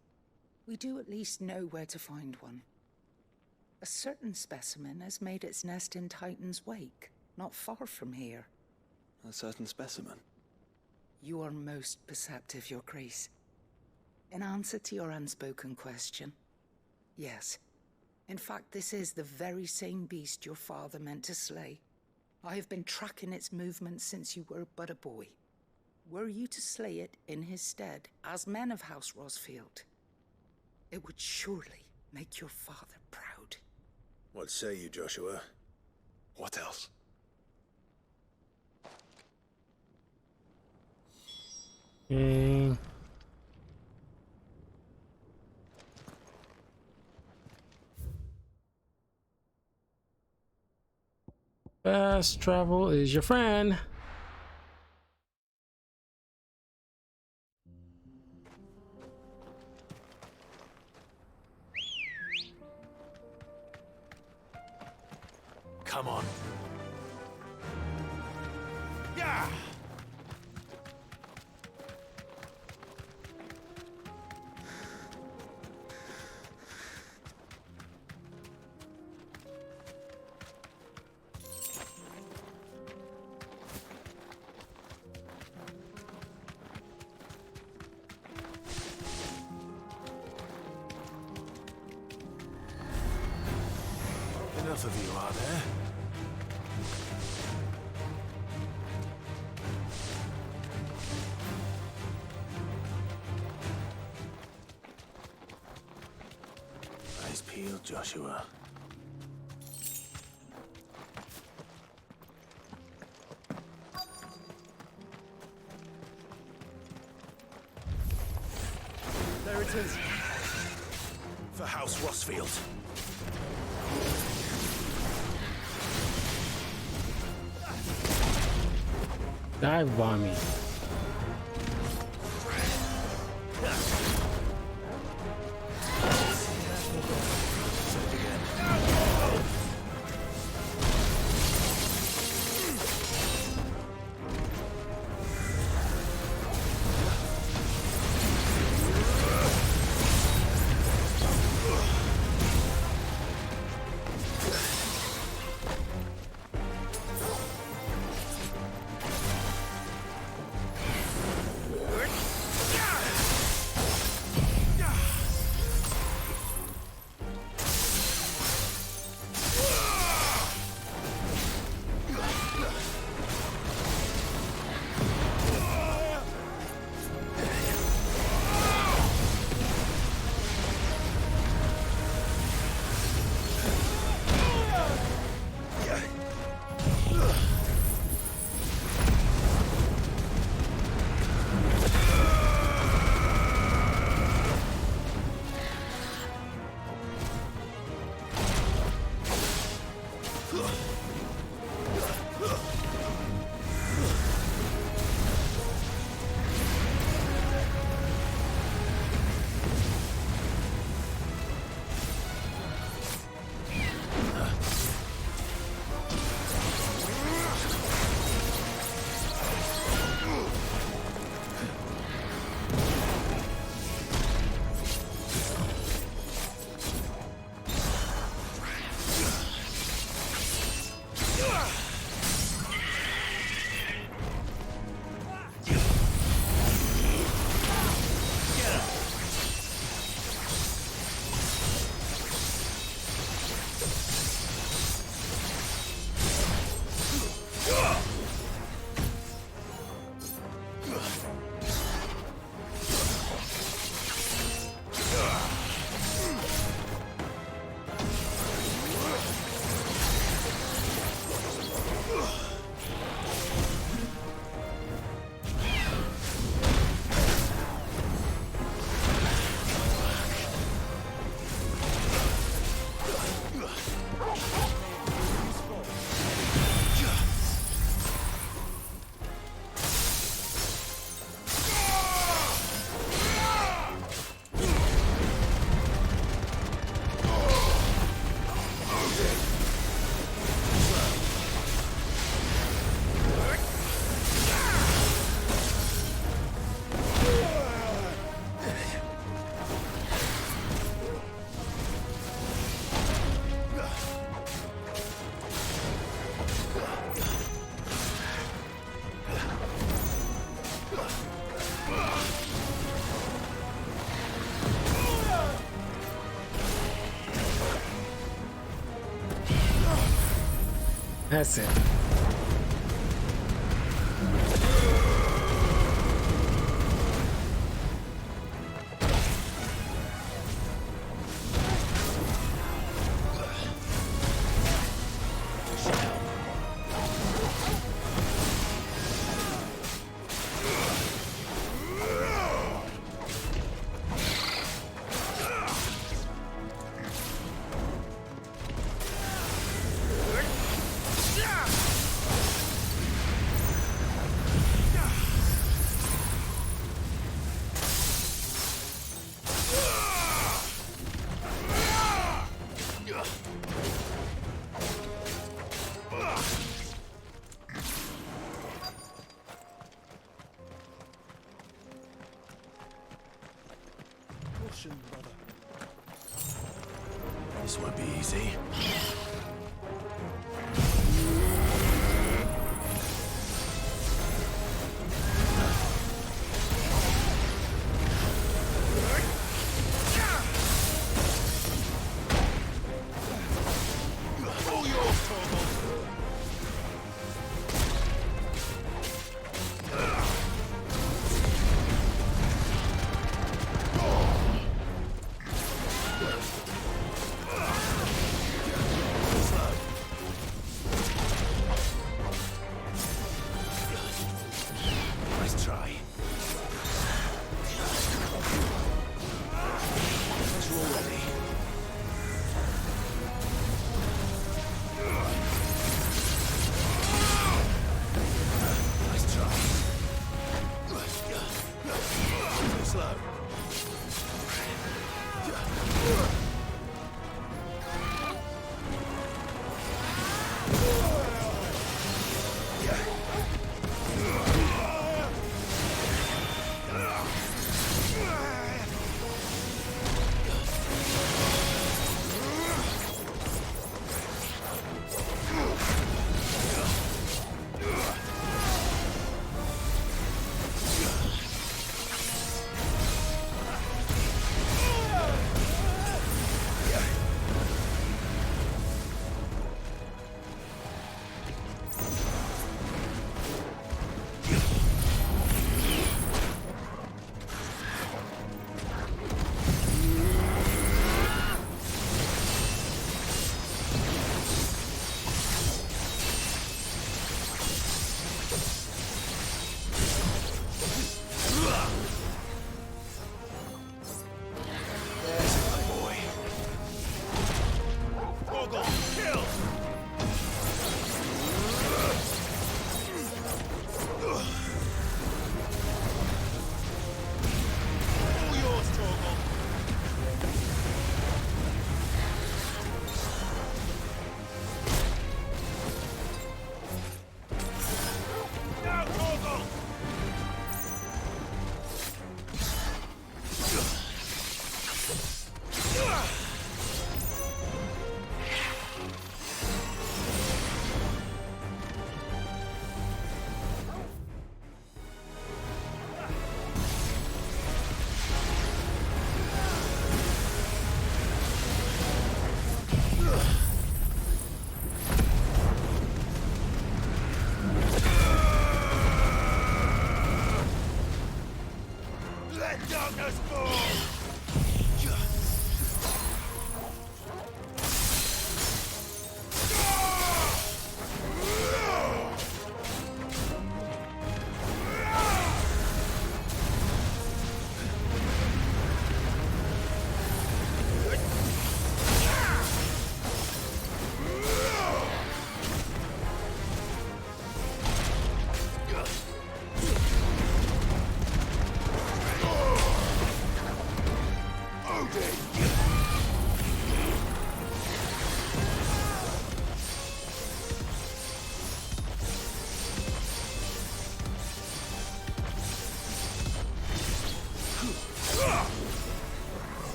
We do at least know where to find one. A certain specimen has made its nest in Titan's Wake, not far from here. A certain specimen? You are most perceptive, Your Grace. In answer to your unspoken question, yes. In fact, this is the very same beast your father meant to slay. I have been tracking its movements since you were but a boy. Were you to slay it in his stead, as men of House Rosfield, it would surely make your father proud. What say you, Joshua? What else? Fast travel is your friend. Come on. Yeah! Enough of you, are there? Eyes peeled, Joshua. There it is. For House Rosfield. Dive bomb me. That's it. This won't be easy. Nice try. You're all ready. Nice try. Too slow.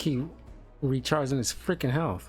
keep recharging his freaking health.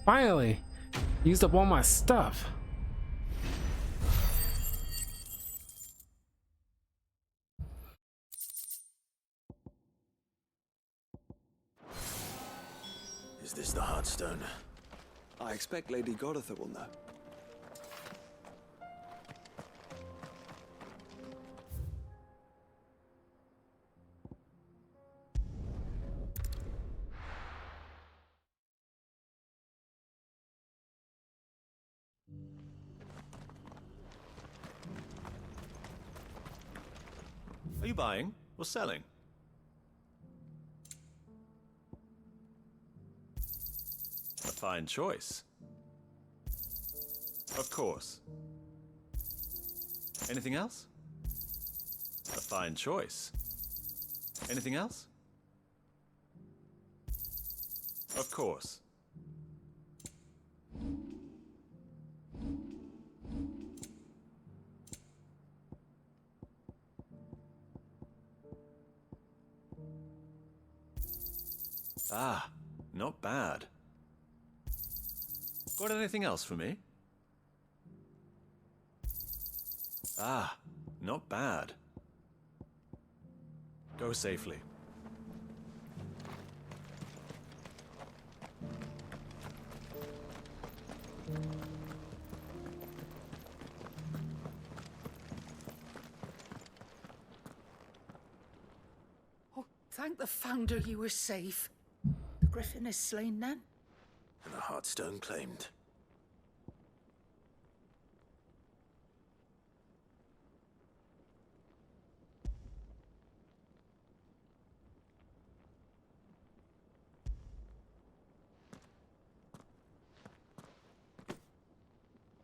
Finally, used up all my stuff. Is this the Heartstone? I expect Lady Goditha will know. Are you buying or selling? A fine choice. Of course. Anything else? A fine choice. Anything else? Of course. Ah, not bad. Got anything else for me? Ah, not bad. Go safely. Thank the Founder you were safe. The Griffin is slain then? And the Heartstone claimed.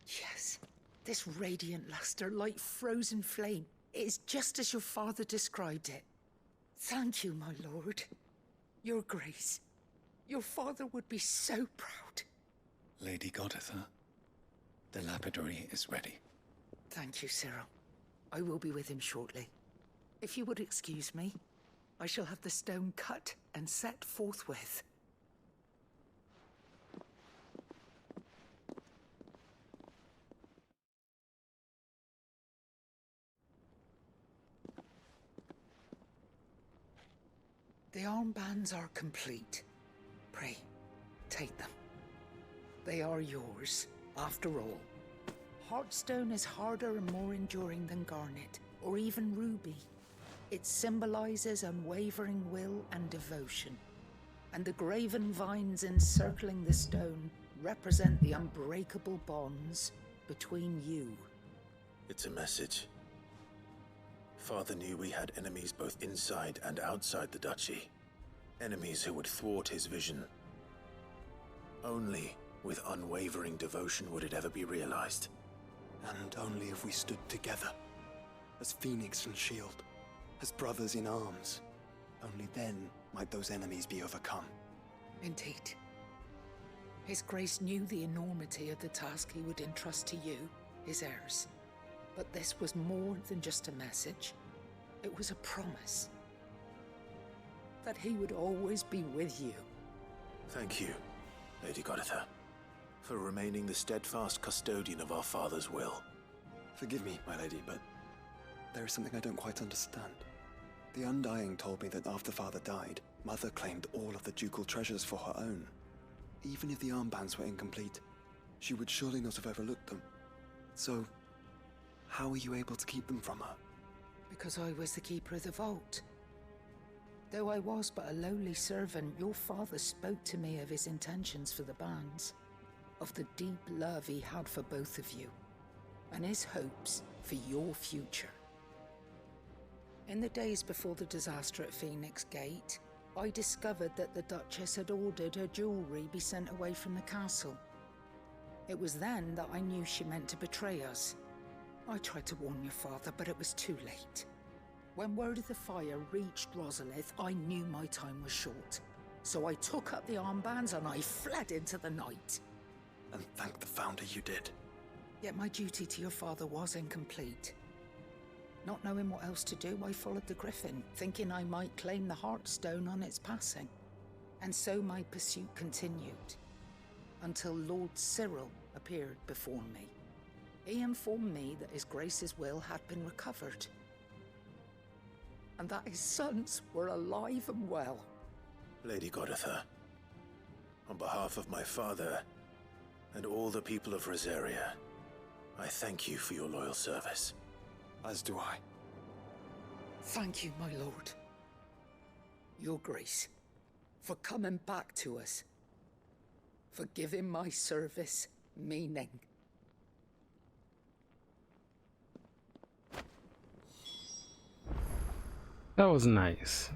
Yes. This radiant luster, like frozen flame. It is just as your father described it. Thank you, my lord. Your grace. Your father would be so proud. Lady Goditha, the lapidary is ready. Thank you, Cyril. I will be with him shortly. If you would excuse me, I shall have the stone cut and set forthwith. The armbands are complete. Pray, take them. They are yours, after all. Heartstone is harder and more enduring than garnet, or even ruby. It symbolizes unwavering will and devotion. And the graven vines encircling the stone represent the unbreakable bonds between you. It's a message. Father knew we had enemies both inside and outside the duchy. Enemies who would thwart his vision. Only with unwavering devotion would it ever be realized. And only if we stood together, as Phoenix and Shield, as brothers in arms, only then might those enemies be overcome. Indeed. His Grace knew the enormity of the task he would entrust to you, his heirs. But this was more than just a message. It was a promise. That he would always be with you. Thank you, Lady Goditha, for remaining the steadfast custodian of our father's will. Forgive me, my lady, but there is something I don't quite understand. The Undying told me that after Father died, Mother claimed all of the ducal treasures for her own. Even if the armbands were incomplete, she would surely not have overlooked them. So, how were you able to keep them from her? Because I was the keeper of the vault. Though I was but a lowly servant, your father spoke to me of his intentions for the bands, of the deep love he had for both of you, and his hopes for your future. In the days before the disaster at Phoenix Gate, I discovered that the Duchess had ordered her jewelry be sent away from the castle. It was then that I knew she meant to betray us. I tried to warn your father, but it was too late. When word of the fire reached Rosalith, I knew my time was short. So I took up the armbands and I fled into the night. And thank the Founder you did. Yet my duty to your father was incomplete. Not knowing what else to do, I followed the Griffin, thinking I might claim the Heartstone on its passing. And so my pursuit continued, until Lord Cyril appeared before me. He informed me that His Grace's will had been recovered, and that his sons were alive and well. Lady Goditha, on behalf of my father and all the people of Rosaria, I thank you for your loyal service. As do I. Thank you, my lord. Your Grace, for coming back to us, for giving my service meaning. That was nice.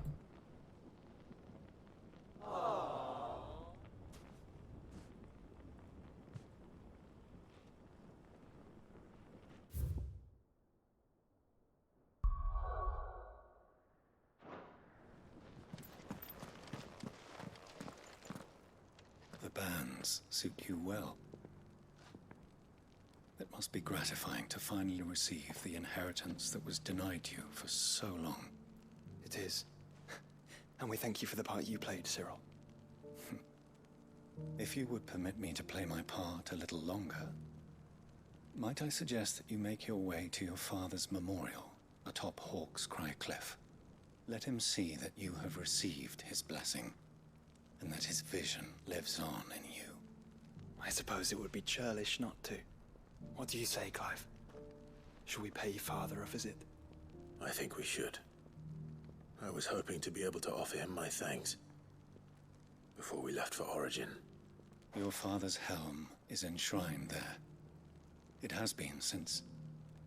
The bands suit you well. It must be gratifying to finally receive the inheritance that was denied you for so long. It is. And we thank you for the part you played, Cyril. If you would permit me to play my part a little longer, might I suggest that you make your way to your father's memorial atop Hawk's Cry Cliff? Let him see that you have received his blessing, and that his vision lives on in you. I suppose it would be churlish not to. What do you say, Clive? Shall we pay Father a visit? I think we should. I was hoping to be able to offer him my thanks before we left for Origin. Your father's helm is enshrined there. It has been since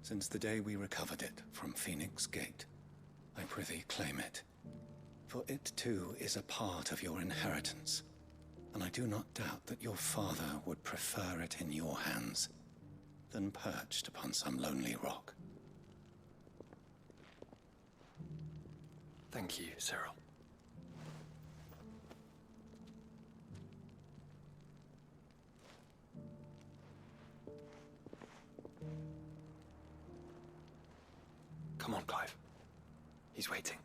the day we recovered it from Phoenix Gate. I prithee claim it, for it too is a part of your inheritance, and I do not doubt that your father would prefer it in your hands than perched upon some lonely rock. Thank you, Cyril. Come on, Clive. He's waiting.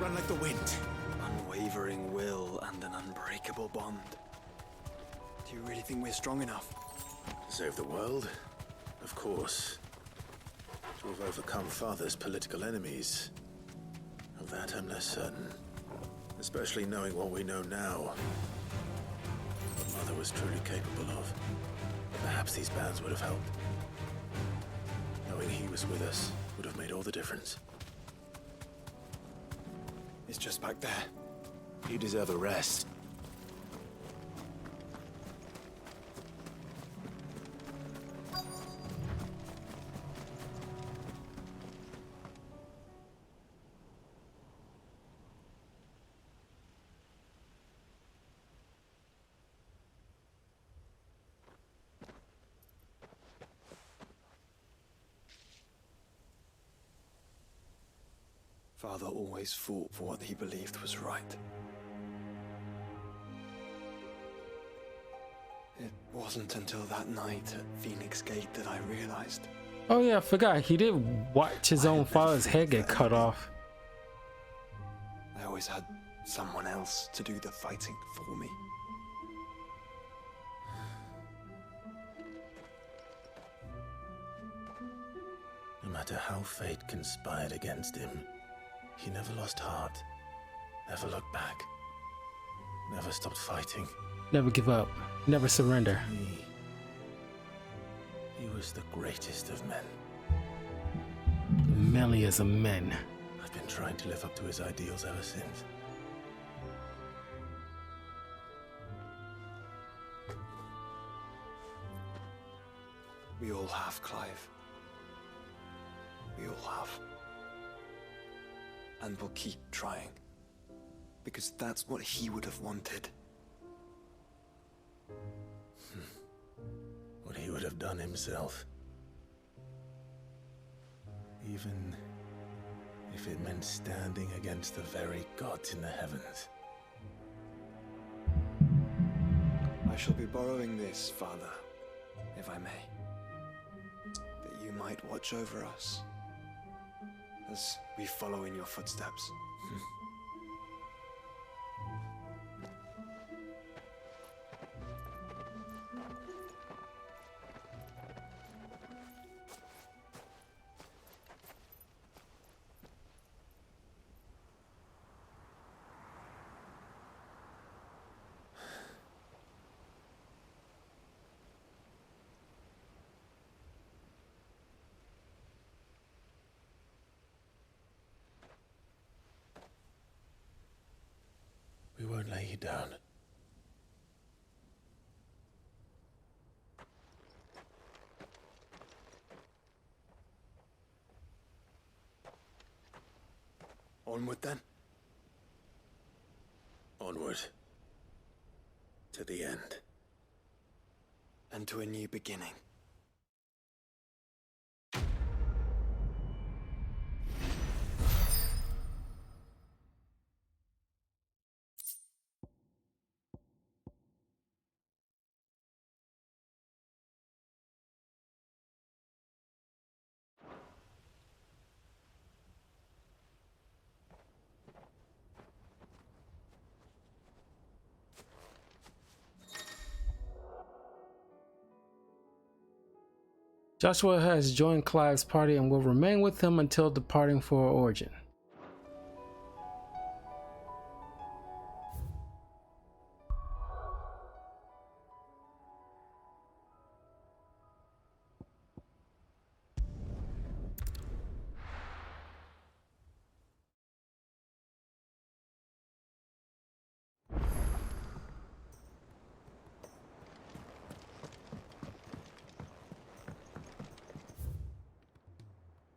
Run like the wind. Unwavering will and an unbreakable bond. Do you really think we're strong enough? To save the world? Of course. To have overcome Father's political enemies? Of that I'm less certain. Especially knowing what we know now. What Mother was truly capable of. Perhaps these bands would have helped. Knowing he was with us would have made all the difference. It's just back there. You deserve a rest. Father always fought for what he believed was right. It wasn't until that night at Phoenix Gate that I realized. Oh yeah, I forgot. He did watch his own father's head get cut off. I always had someone else to do the fighting for me. No matter how fate conspired against him, he never lost heart, never looked back, never stopped fighting. Never give up. Never surrender. He was the greatest of men. Manliest of men. I've been trying to live up to his ideals ever since. We all have, Clive. We all have. And we'll keep trying. Because that's what he would have wanted. What he would have done himself. Even if it meant standing against the very gods in the heavens. I shall be borrowing this, Father, if I may. That you might watch over us as we follow in your footsteps. We won't lay you down. Onward then. Onward. To the end. And to a new beginning. Joshua has joined Clive's party and will remain with him until departing for Origin.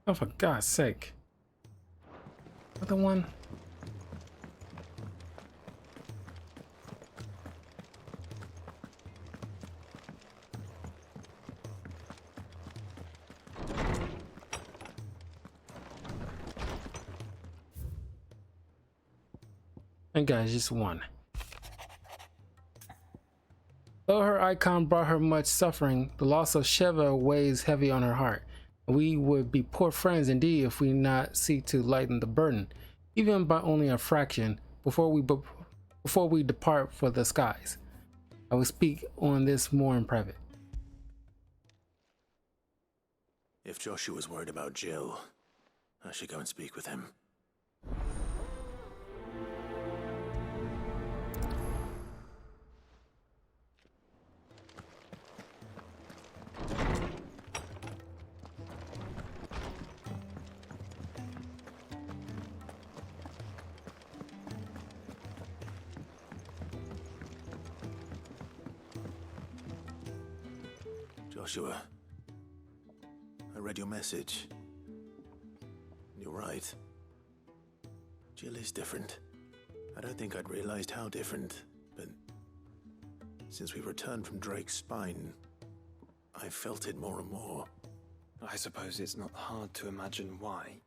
Oh, for God's sake. Another one? And guys, just one. Though her icon brought her much suffering, the loss of Sheva weighs heavy on her heart. We would be poor friends indeed if we not seek to lighten the burden, even by only a fraction, before we depart for the skies. I will speak on this more in private. If Joshua's worried about Jill, I should go and speak with him. Joshua, I read your message. You're right. Jill is different. I don't think I'd realized how different, but since we returned from Drake's spine, I've felt it more and more. I suppose it's not hard to imagine why.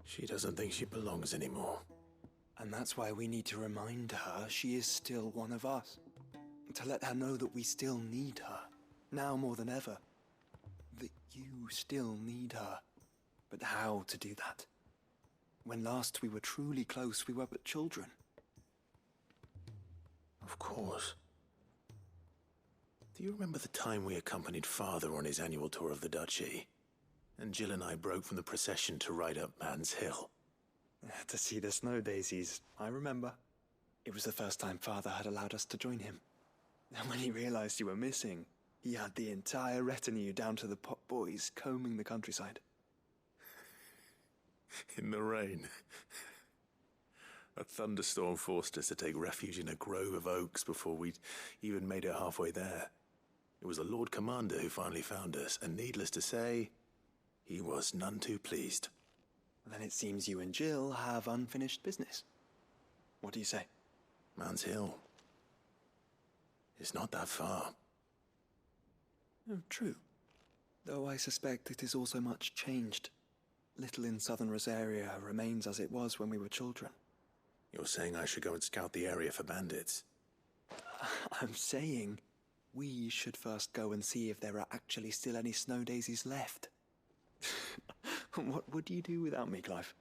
She doesn't think she belongs anymore. And that's why we need to remind her she is still one of us. To let her know that we still need her. Now more than ever. That you still need her. But how to do that? When last we were truly close, we were but children. Of course. Do you remember the time we accompanied Father on his annual tour of the Duchy? And Jill and I broke from the procession to ride up Man's Hill. To see the snow daisies, I remember. It was the first time Father had allowed us to join him. And when he realized you were missing, he had the entire retinue down to the pot boys combing the countryside. In the rain. A thunderstorm forced us to take refuge in a grove of oaks before we'd even made it halfway there. It was the Lord Commander who finally found us, and needless to say, he was none too pleased. Then it seems you and Jill have unfinished business. What do you say? Man's Hill. It's not that far. Oh, true. Though I suspect it is also much changed. Little in southern Rosaria remains as it was when we were children. You're saying I should go and scout the area for bandits? I'm saying we should first go and see if there are actually still any snow daisies left. What would you do without me, Clive?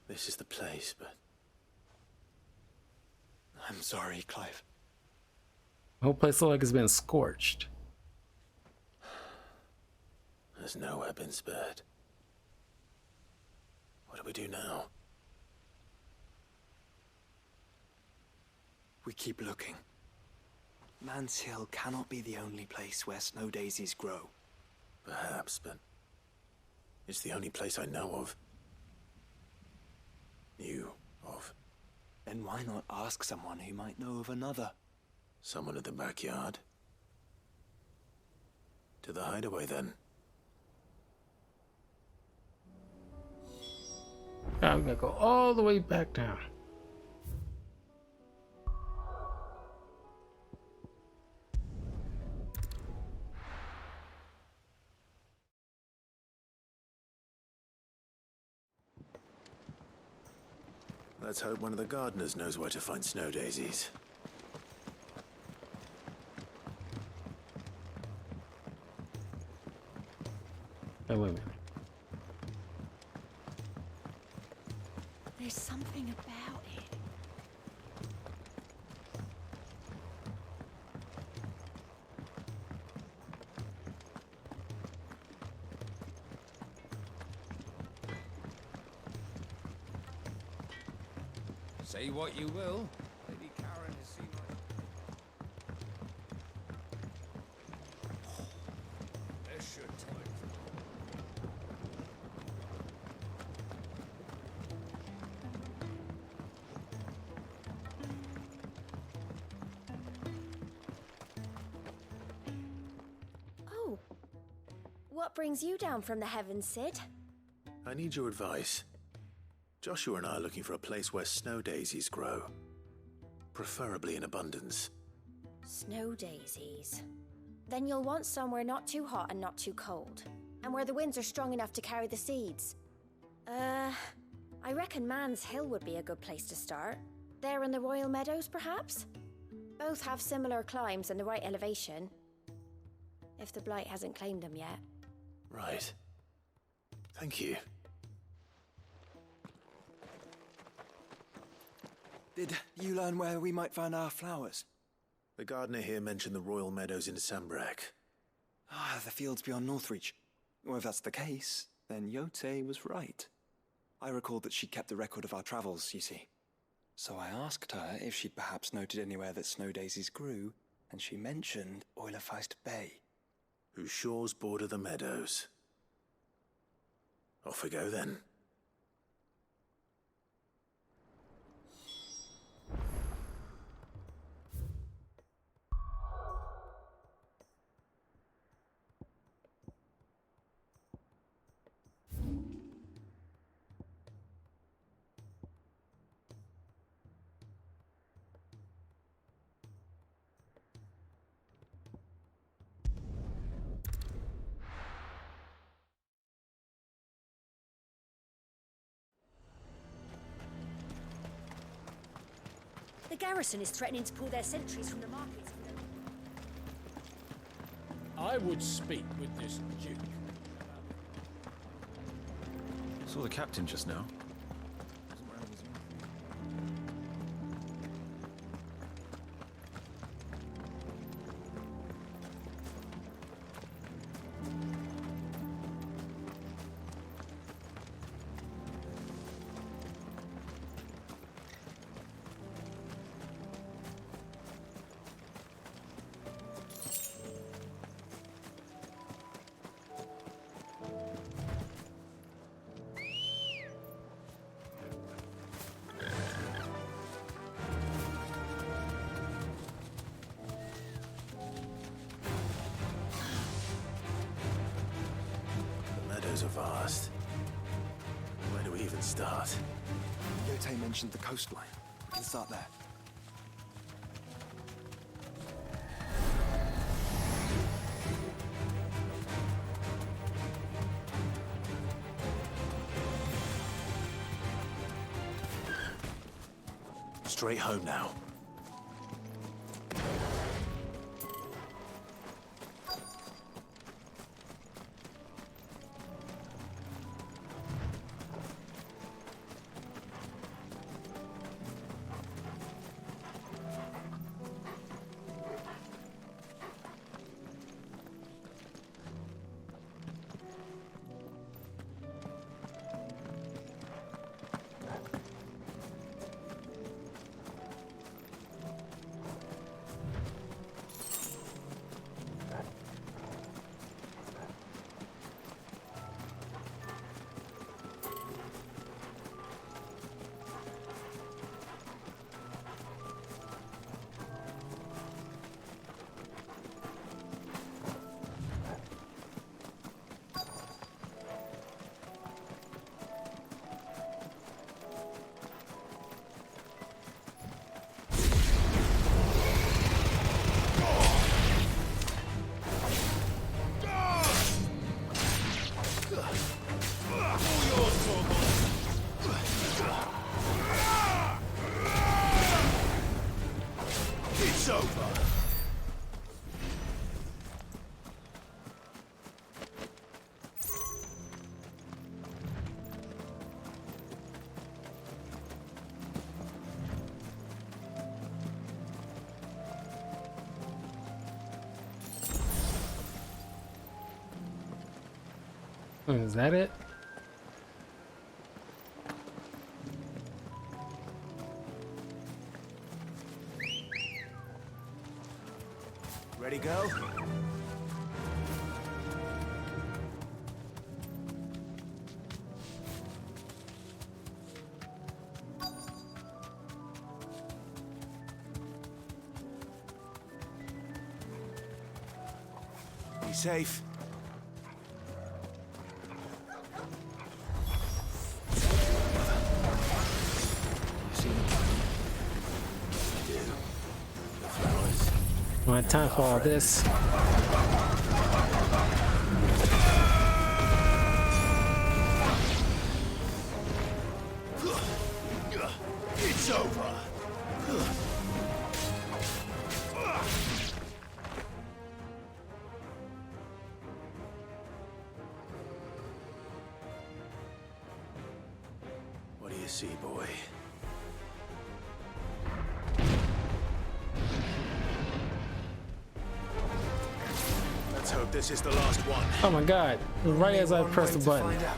This is the place, but... I'm sorry, Clive. The whole place looks like it's been scorched. There's nowhere been spared. What do we do now? We keep looking. Man's Hill cannot be the only place where snow daisies grow. Perhaps, but... it's the only place I know of. Knew of. Then why not ask someone who might know of another? Someone in the backyard? To the hideaway, then. I'm gonna go all the way back down. Let's hope one of the gardeners knows where to find snow daisies. Hey, wait a minute. There's something about it. Say what you will, Lady Karen has seen my... This should take... Oh. What brings you down from the heavens, Sid? I need your advice. Joshua and I are looking for a place where snow daisies grow. Preferably in abundance. Snow daisies. Then you'll want somewhere not too hot and not too cold. And where the winds are strong enough to carry the seeds. I reckon Man's Hill would be a good place to start. There in the Royal Meadows, perhaps? Both have similar climbs and the right elevation. If the Blight hasn't claimed them yet. Right. Thank you. Did you learn where we might find our flowers? The gardener here mentioned the Royal Meadows in Sambrak. Ah, the fields beyond Northreach. Well, if that's the case, then Yote was right. I recalled that she kept a record of our travels, you see. So I asked her if she'd perhaps noted anywhere that snow daisies grew, and she mentioned Oilefeist Bay. Whose shores border the meadows. Off we go then. The garrison is threatening to pull their sentries from the markets. I would speak with this duke. Saw the captain just now. Are vast. Where do we even start? Yote mentioned the coastline. We can start there. Straight home now. Is that it? Ready, go? Be safe. I don't have time for all this. It's over. What do you see, boy? Let's hope this is the last one. Oh my god. Right as I press the button. Find out.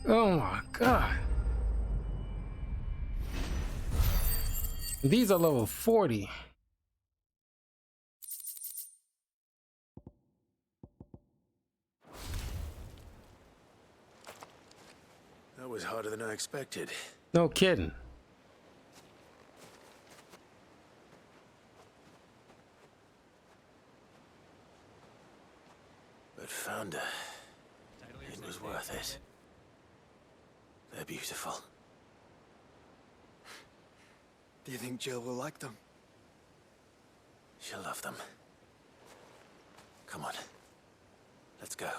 Oh my god. These are level 40. That was harder than I expected. No kidding. But found her. It was worth it. They're beautiful. Do you think Jill will like them? She'll love them. Come on. Let's go.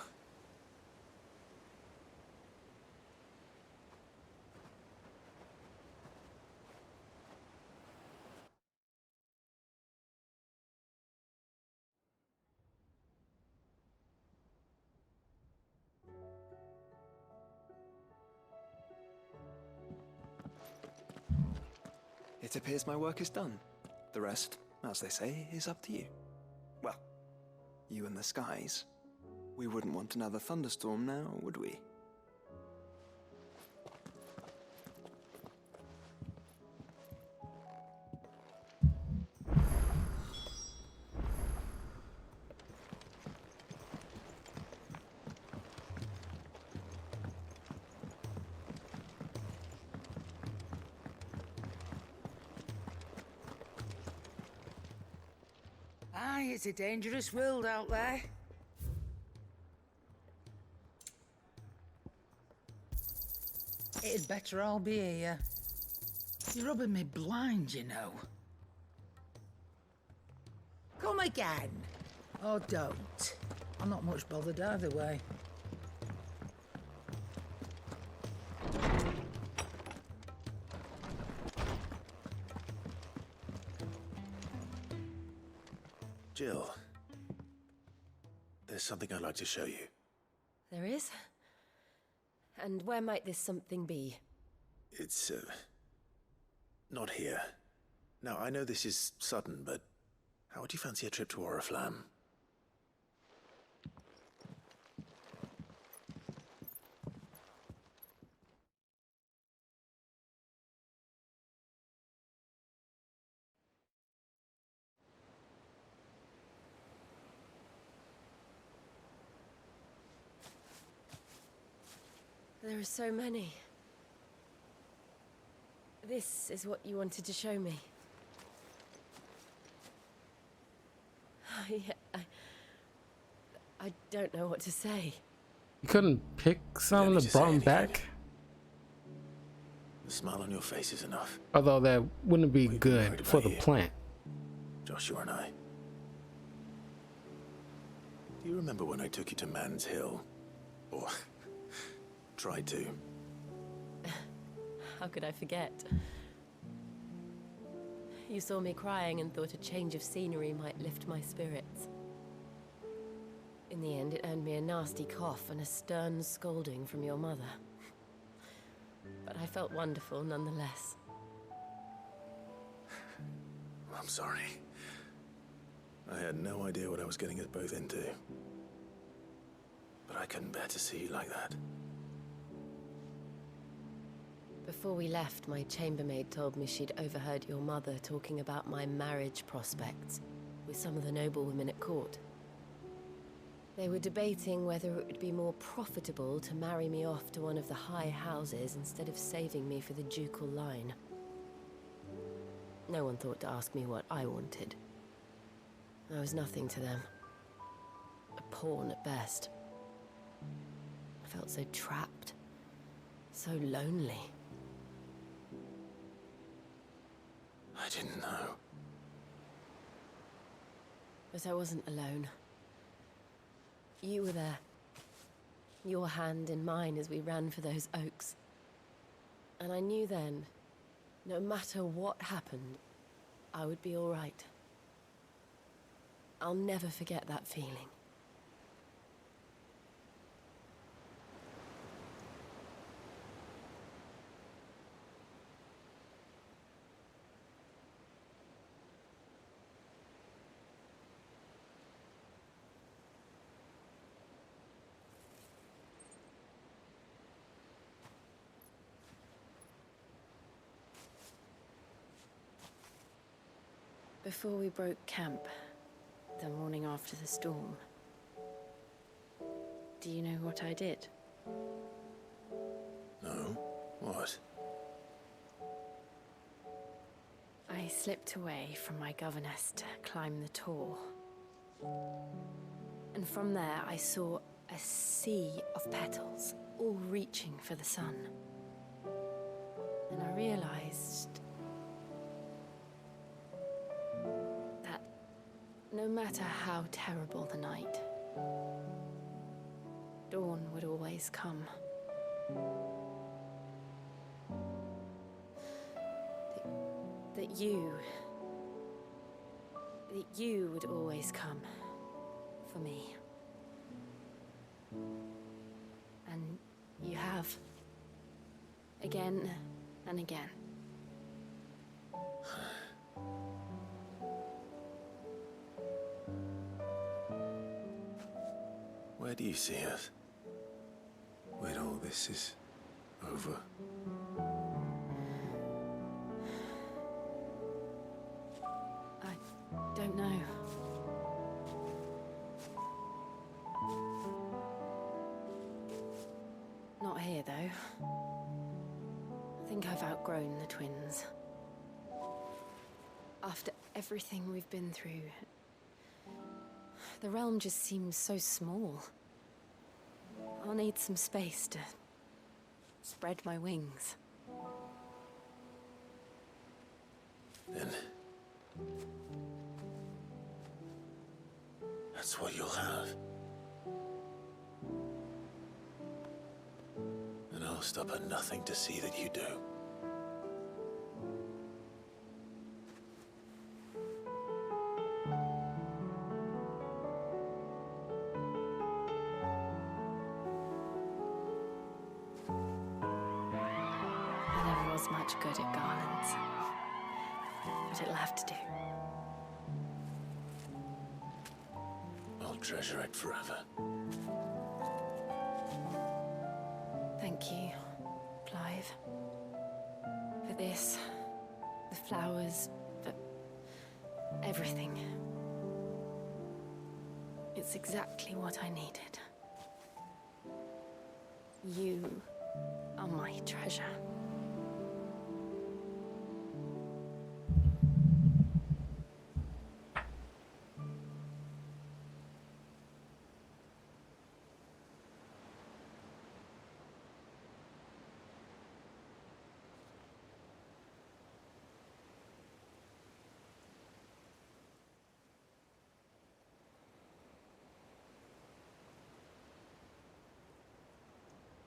it appears my work is done. The rest, as they say, is up to you. Well, you and the skies. We wouldn't want another thunderstorm now, would we? Aye, it's a dangerous world out there. It'd better all be here. You're rubbing me blind, you know. Come again. Or don't. I'm not much bothered either way. Jill, there's something I'd like to show you. There is? And where might this something be? It's, not here. Now, I know this is sudden, but how would you fancy a trip to Oriflamme? There are so many. This is what you wanted to show me. I don't know what to say. You couldn't pick some to brought him back? The smile on your face is enough. Although that wouldn't be good for the plant. Joshua and I. Do you remember when I took you to Man's Hill? Or tried to? How could I forget? You saw me crying and thought a change of scenery might lift my spirits. In the end, it earned me a nasty cough and a stern scolding from your mother. But I felt wonderful nonetheless. I'm sorry. I had no idea what I was getting us both into. But I couldn't bear to see you like that. Before we left, my chambermaid told me she'd overheard your mother talking about my marriage prospects with some of the noblewomen at court. They were debating whether it would be more profitable to marry me off to one of the high houses instead of saving me for the ducal line. No one thought to ask me what I wanted. I was nothing to them. A pawn at best. I felt so trapped, so lonely. I didn't know. But I wasn't alone. You were there. Your hand in mine as we ran for those oaks. And I knew then, no matter what happened, I would be all right. I'll never forget that feeling. Before we broke camp, the morning after the storm, do you know what I did? No? What? I slipped away from my governess to climb the Tor. And from there I saw a sea of petals, all reaching for the sun. And I realized that no matter how terrible the night, dawn would always come. That you would always come for me. And you have. Again and again. Where do you see us? When all this is over? I don't know. Not here, though. I think I've outgrown the twins. After everything we've been through, the realm just seems so small. I'll need some space to spread my wings. Then that's what you'll have. And I'll stop at nothing to see that you do. I never was much good at garlands, but it'll have to do. I'll treasure it forever. Thank you, Clive. For this, the flowers, for everything. It's exactly what I needed. You are my treasure.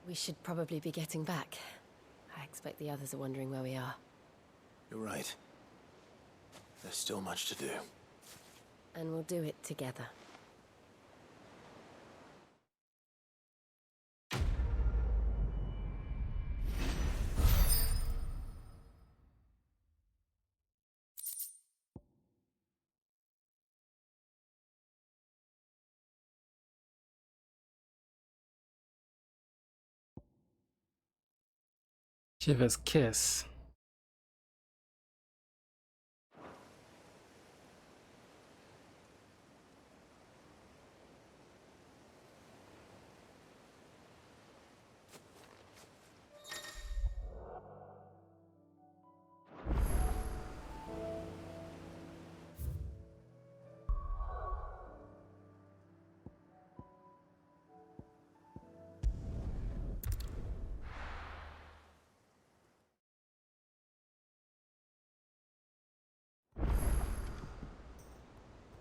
We should probably be getting back. I expect the others are wondering where we are. You're right. There's still much to do. And we'll do it together. Shiva's kiss.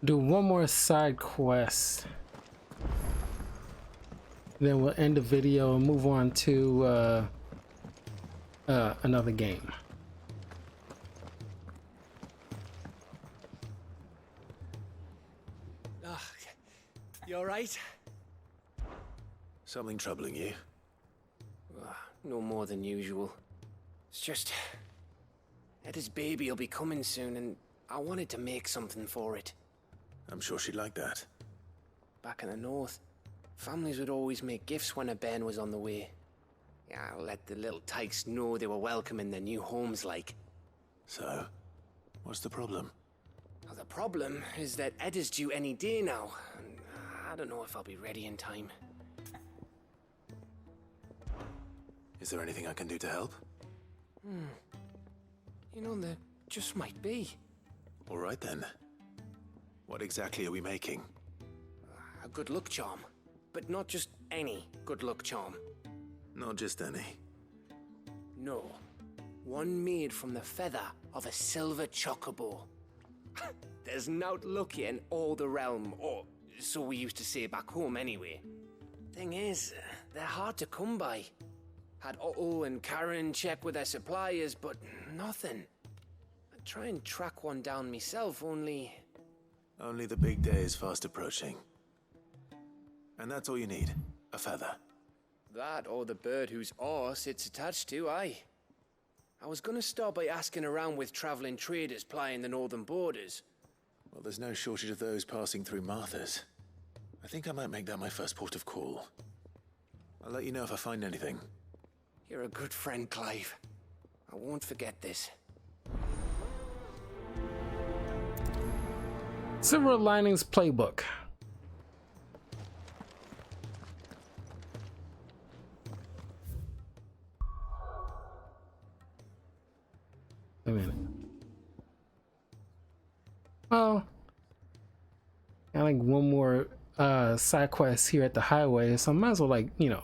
Do one more side quest, then we'll end the video and move on to another game. You alright? Something troubling you? No more than usual. It's just... Eda's baby will be coming soon, and I wanted to make something for it. I'm sure she'd like that. Back in the north, families would always make gifts when a bairn was on the way. Yeah, let the little tykes know they were welcome in their new homes, like. So, what's the problem? Well, the problem is that Eda's due any day now, and I don't know if I'll be ready in time. Is there anything I can do to help? You know, there just might be. All right then. What exactly are we making? A good luck charm. But not just any good luck charm. Not just any. No. One made from the feather of a silver chocobo. There's naught lucky in all the realm, or so we used to say back home anyway. Thing is, they're hard to come by. Had Otto and Karen check with their suppliers, but nothing. I'd try and track one down myself, only... Only the big day is fast approaching. And that's all you need, a feather. That or the bird whose oar sits attached to, aye. I was gonna start by asking around with traveling traders plying the northern borders. Well, there's no shortage of those passing through Martha's. I think I might make that my first port of call. I'll let you know if I find anything. You're a good friend, Clive. I won't forget this. Silver Linings Playbook. Wait a minute. Well, I like one more side quest here at the highway, so I might as well, like, you know,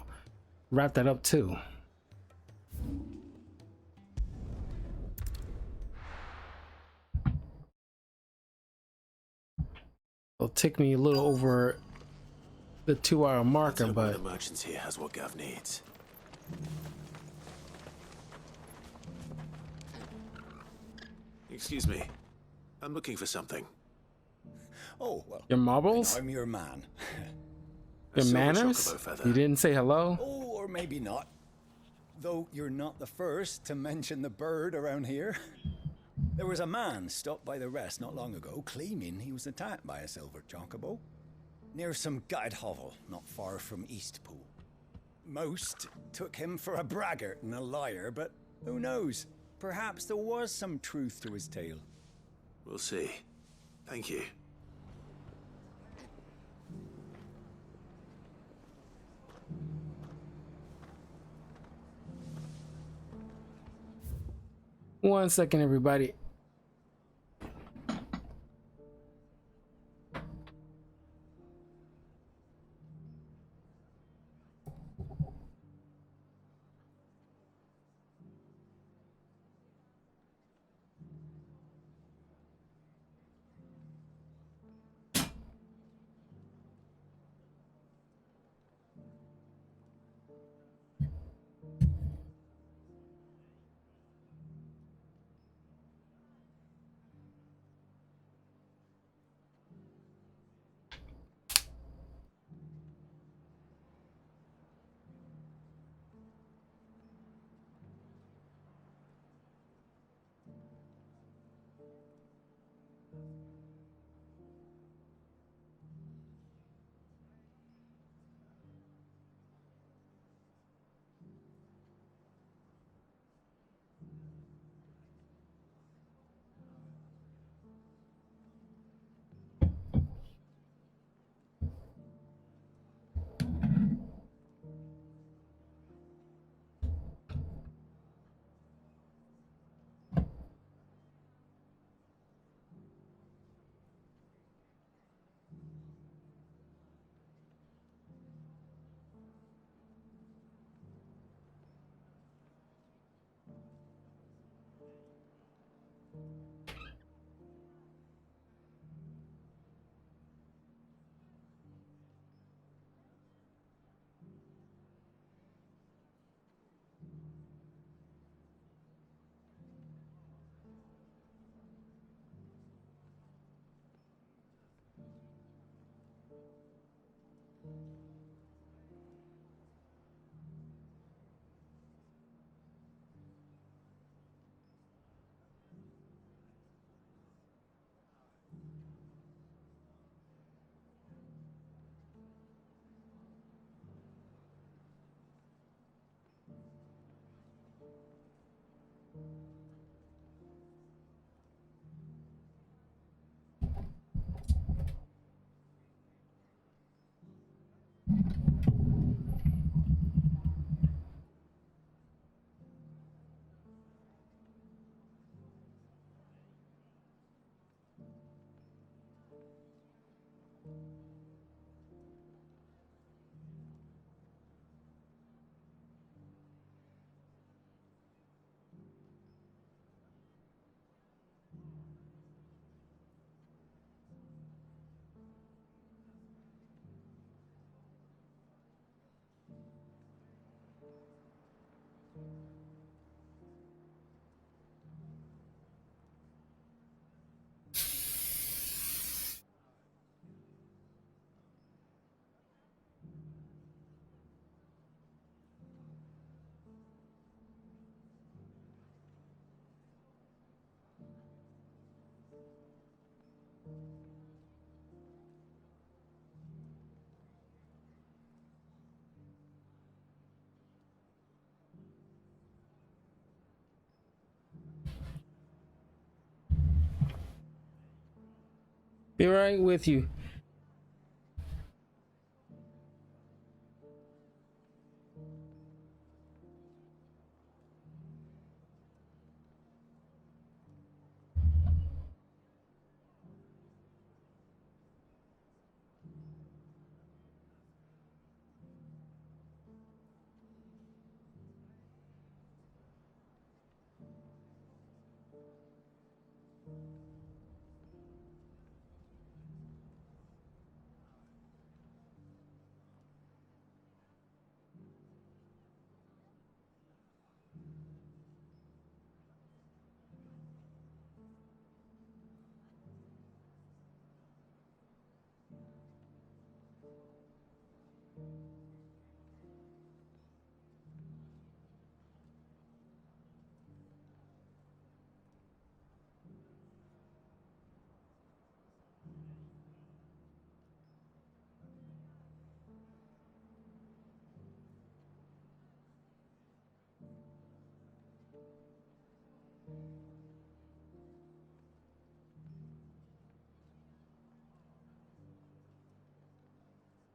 wrap that up too. It'll take me a little over the 2-hour marker, One but of the merchants here has what Gav needs. Excuse me. I'm looking for something. Oh, well. Your marbles? I'm your man. Your manners? You didn't say hello? Oh, or maybe not. Though you're not the first to mention the bird around here. There was a man stopped by the rest not long ago, claiming he was attacked by a silver chocobo near some gutted hovel not far from Eastpool. Most took him for a braggart and a liar, but who knows? Perhaps there was some truth to his tale. We'll see. Thank you. One second, everybody. Be right with you.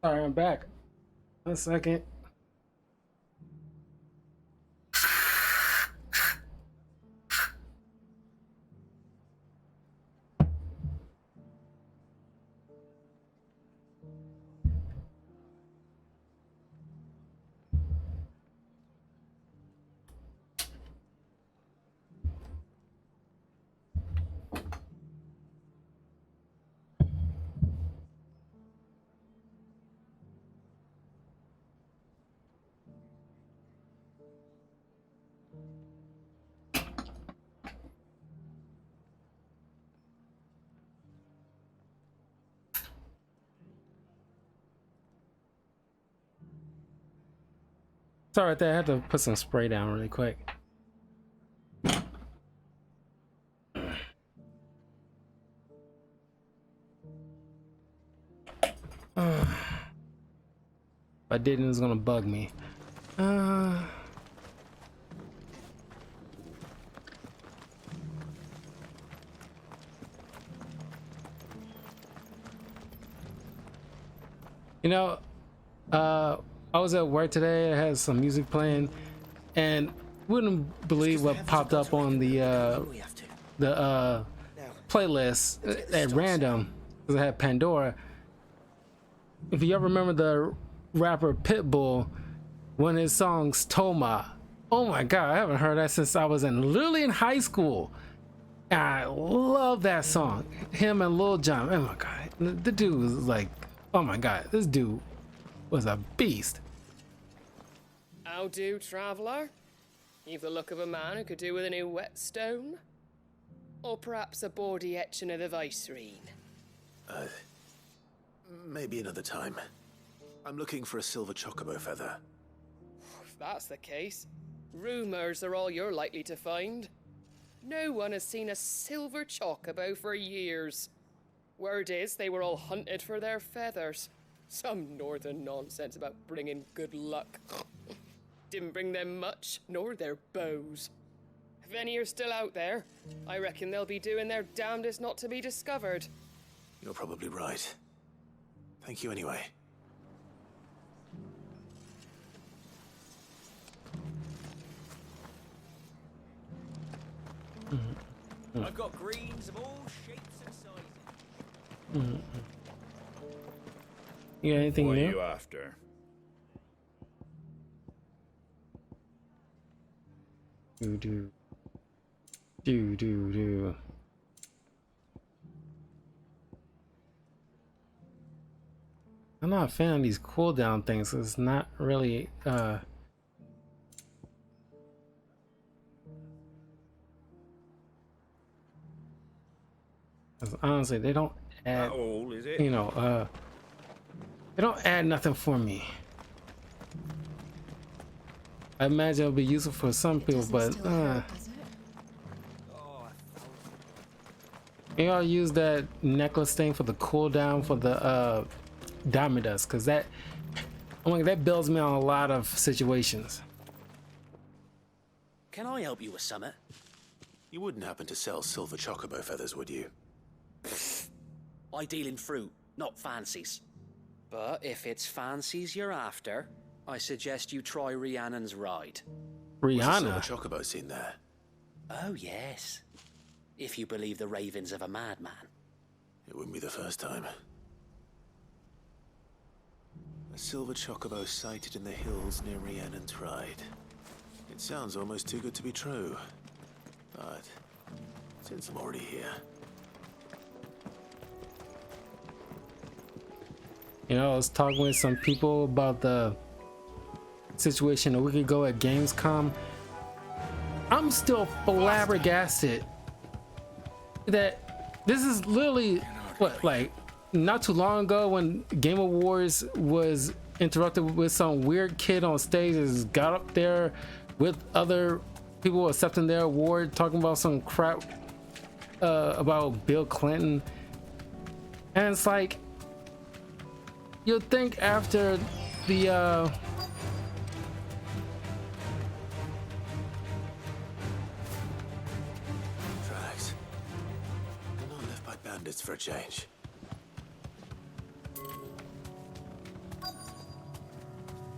Sorry, I'm back. 1 second. Sorry about that. I had to put some spray down really quick. If I didn't, it's gonna bug me. You know, I was at work today. I had some music playing, and wouldn't believe what popped up on the playlist at random, because I had Pandora. If you ever remember the rapper Pitbull, one of his songs, Toma. Oh my God, I haven't heard that since I was literally in high school. And I love that song. Him and Lil Jon. Oh my God, the dude was like, oh my God, this dude was a beast. How do, traveller? You've the look of a man who could do with a new whetstone. Or perhaps a bawdy etching of the Vicereine. Maybe another time. I'm looking for a silver chocobo feather. If that's the case, rumours are all you're likely to find. No one has seen a silver chocobo for years. Word is they were all hunted for their feathers. Some northern nonsense about bringing good luck. Didn't bring them much, nor their bows. If any are still out there, I reckon they'll be doing their damnedest not to be discovered. You're probably right. Thank you anyway. I've got greens of all shapes and sizes. You got anything What new? are you after? Do. I'm not a fan of these cooldown things. It's not really honestly, they don't add, all, is it? you know, they don't add nothing for me. I imagine it'll be useful for some people, but maybe I'll use that necklace thing for the cooldown for the diamond dust, because that, I'm like, that builds me on a lot of situations. Can I help you with something? You wouldn't happen to sell silver chocobo feathers, would you? I deal in fruit, not fancies. But if it's fancies you're after, I suggest you try Rhiannon's ride. Rihanna? Was the silver chocobo seen there? Oh, yes. If you believe the ravings of a madman. It wouldn't be the first time. A silver chocobo sighted in the hills near Rhiannon's Ride. It sounds almost too good to be true. But since I'm already here... You know, I was talking with some people about the situation a week ago at Gamescom. I'm still flabbergasted that this is literally what, like, not too long ago when Game Awards was interrupted with some weird kid on stage that got up there with other people accepting their award, talking about some crap about Bill Clinton. And it's like, you'd think after the Tracks. They're not left by bandits for a change.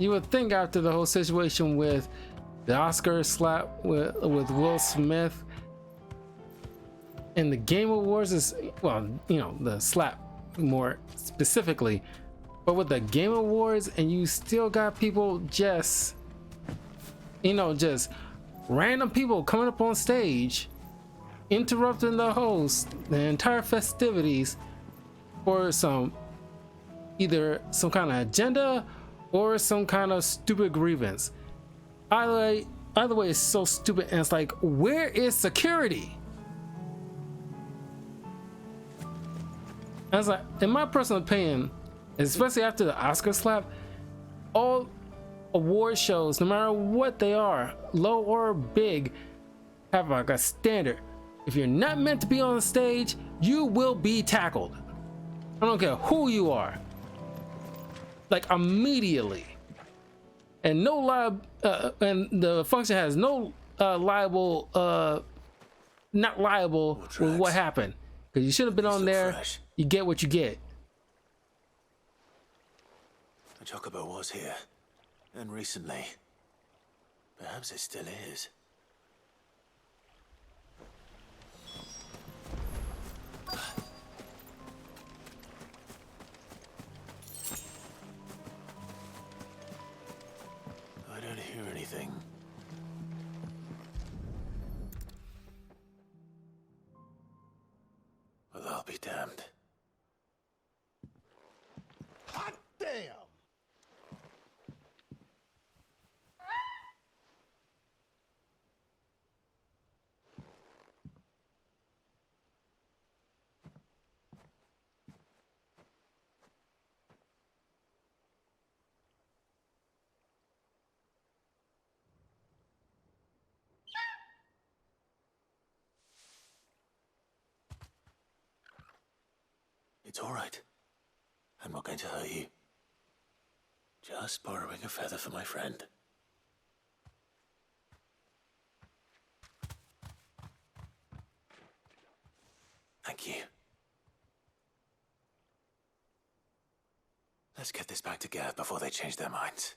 you would think after the whole situation with the Oscar slap with Will Smith and the Game Awards is, well, you know, the slap more specifically, but with the Game Awards, and you still got people just, you know, just random people coming up on stage, interrupting the host, the entire festivities for some, either some kind of agenda or some kind of stupid grievance. Either way, it's so stupid, and it's like, where is security? I was like, in my personal opinion, especially after the Oscar slap, all award shows, no matter what they are, low or big, have like a standard. If you're not meant to be on the stage, you will be tackled. I don't care who you are. Like, immediately. And no and the function has no liable, not liable with what happened. Because you should have been on there. Fresh. You get what you get. The chocobo was here. And recently. Perhaps it still is. I don't hear anything. Well, I'll be damned. Hot damn! It's all right. I'm not going to hurt you. Just borrowing a feather for my friend. Thank you. Let's get this back to Gav before they change their minds.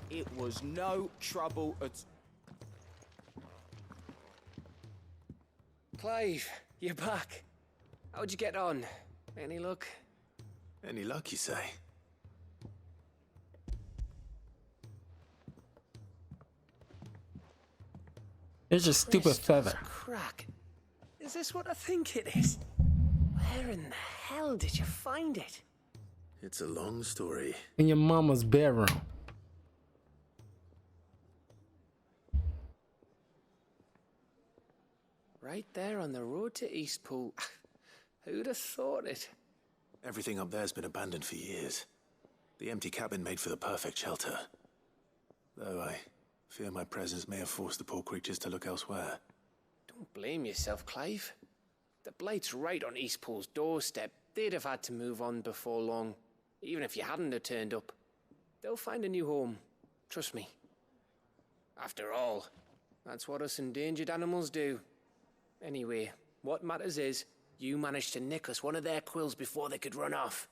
It was no trouble at... Clive, you're back. How'd you get on? Any luck? Any luck, you say? It's just stupid Crystal's feather. Crack. Is this what I think it is? Where in the hell did you find it? It's a long story. In your mama's bedroom. Right there on the road to Eastpool. Who'd have thought it? Everything up there's been abandoned for years. The empty cabin made for the perfect shelter. Though I fear my presence may have forced the poor creatures to look elsewhere. Don't blame yourself, Clive. The Blight's right on Eastpool's doorstep. They'd have had to move on before long, even if you hadn't have turned up. They'll find a new home. Trust me. After all, that's what us endangered animals do. Anyway, what matters is, you managed to nick us one of their quills before they could run off.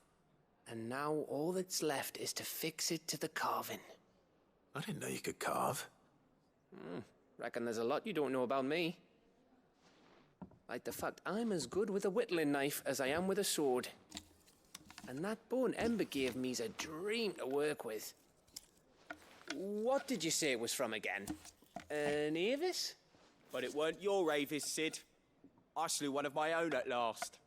And now all that's left is to fix it to the carving. I didn't know you could carve. Reckon there's a lot you don't know about me. Like the fact I'm as good with a whittling knife as I am with a sword. And that bone Ember gave me's a dream to work with. What did you say it was from again? An Avis? But it weren't your Avis, Sid. I slew one of my own at last.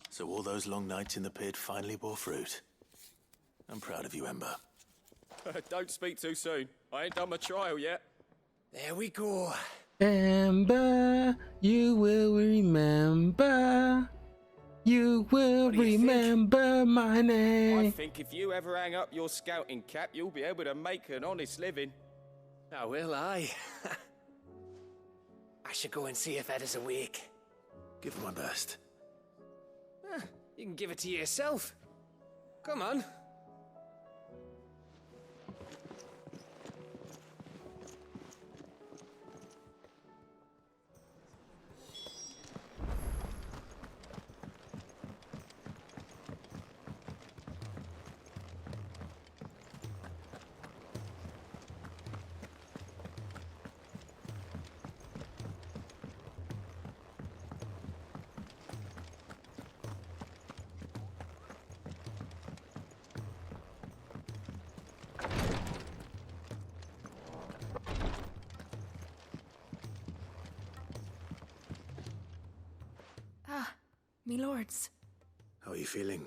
So all those long nights in the pit finally bore fruit. I'm proud of you, Ember. Don't speak too soon. I ain't done my trial yet. There we go. Ember, you will remember. You will remember my name. I think if you ever hang up your scouting cap, you'll be able to make an honest living. Oh, will I? I should go and see if Ed is awake. Give him my best. You can give it to yourself. Come on. Me lords. How are you feeling?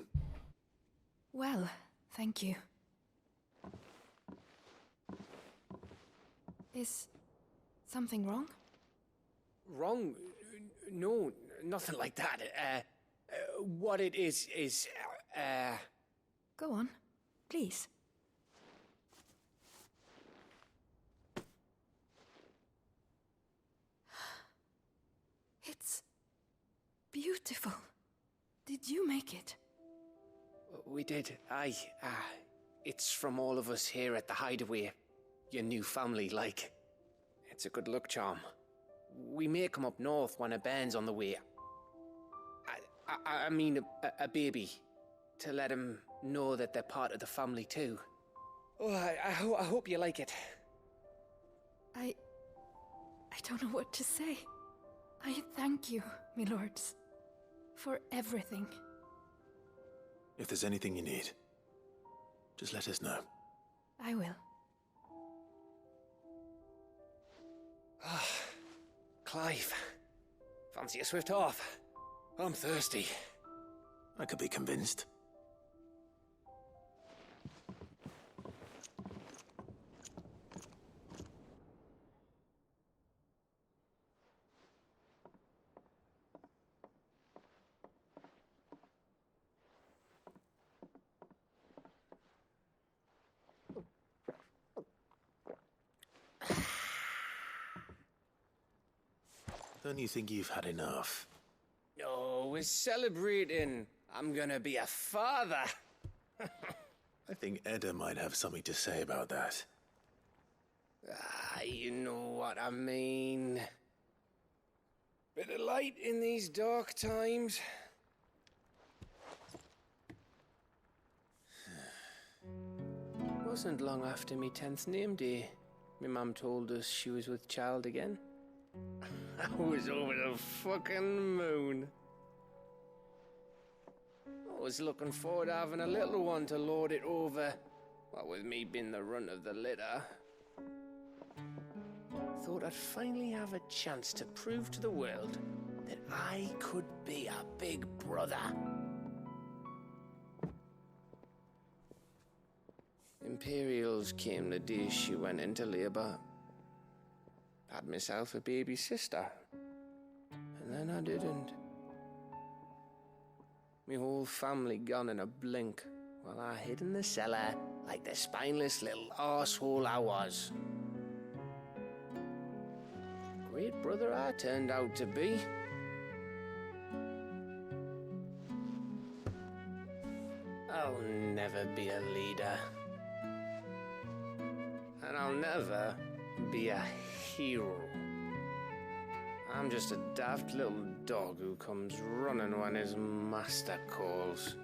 Well, thank you. Is something wrong? Wrong? No, nothing like that. What it is... Go on, please. It's beautiful. Did you make it? We did, aye. It's from all of us here at the Hideaway. Your new family, like. It's a good luck charm. We may come up north when a band's on the way. I mean a baby. To let him know that they're part of the family too. Oh, I hope you like it. I don't know what to say. I thank you, me lords, for everything. If there's anything you need, just let us know. I will. Clive, fancy a swift off? I'm thirsty. I could be convinced. Don't you think you've had enough? No, we're celebrating. I'm gonna be a father. I think Edda might have something to say about that. You know what I mean. Bit of light in these dark times. Wasn't long after me 10th name day, my mum told us she was with child again. I was over the fucking moon. I was looking forward to having a little one to lord it over, what with me being the runt of the litter. Thought I'd finally have a chance to prove to the world that I could be a big brother. Imperials came the day she went into labour. Had myself a baby sister, and then I didn't. My whole family gone in a blink, while I hid in the cellar like the spineless little arsehole I was. Great brother I turned out to be. I'll never be a leader. And I'll never be a hero. I'm just a daft little dog who comes running when his master calls.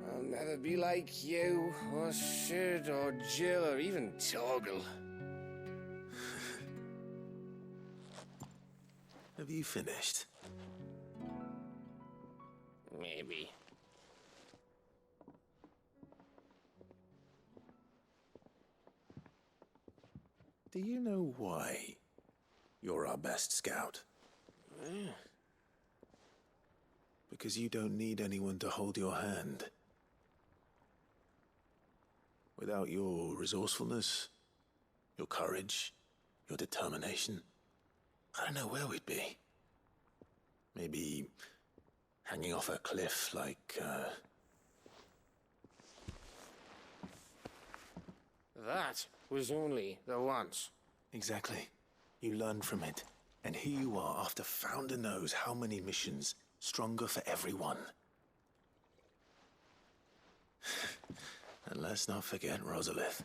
I'll never be like you, or Sid, or Jill, or even Torgal. Have you finished? Maybe. Do you know why you're our best scout? Because you don't need anyone to hold your hand. Without your resourcefulness, your courage, your determination, I don't know where we'd be. Maybe hanging off a cliff like, That was only the once. Exactly. You learn from it. And here you are after Founder knows how many missions, stronger for everyone. And let's not forget Rosalith.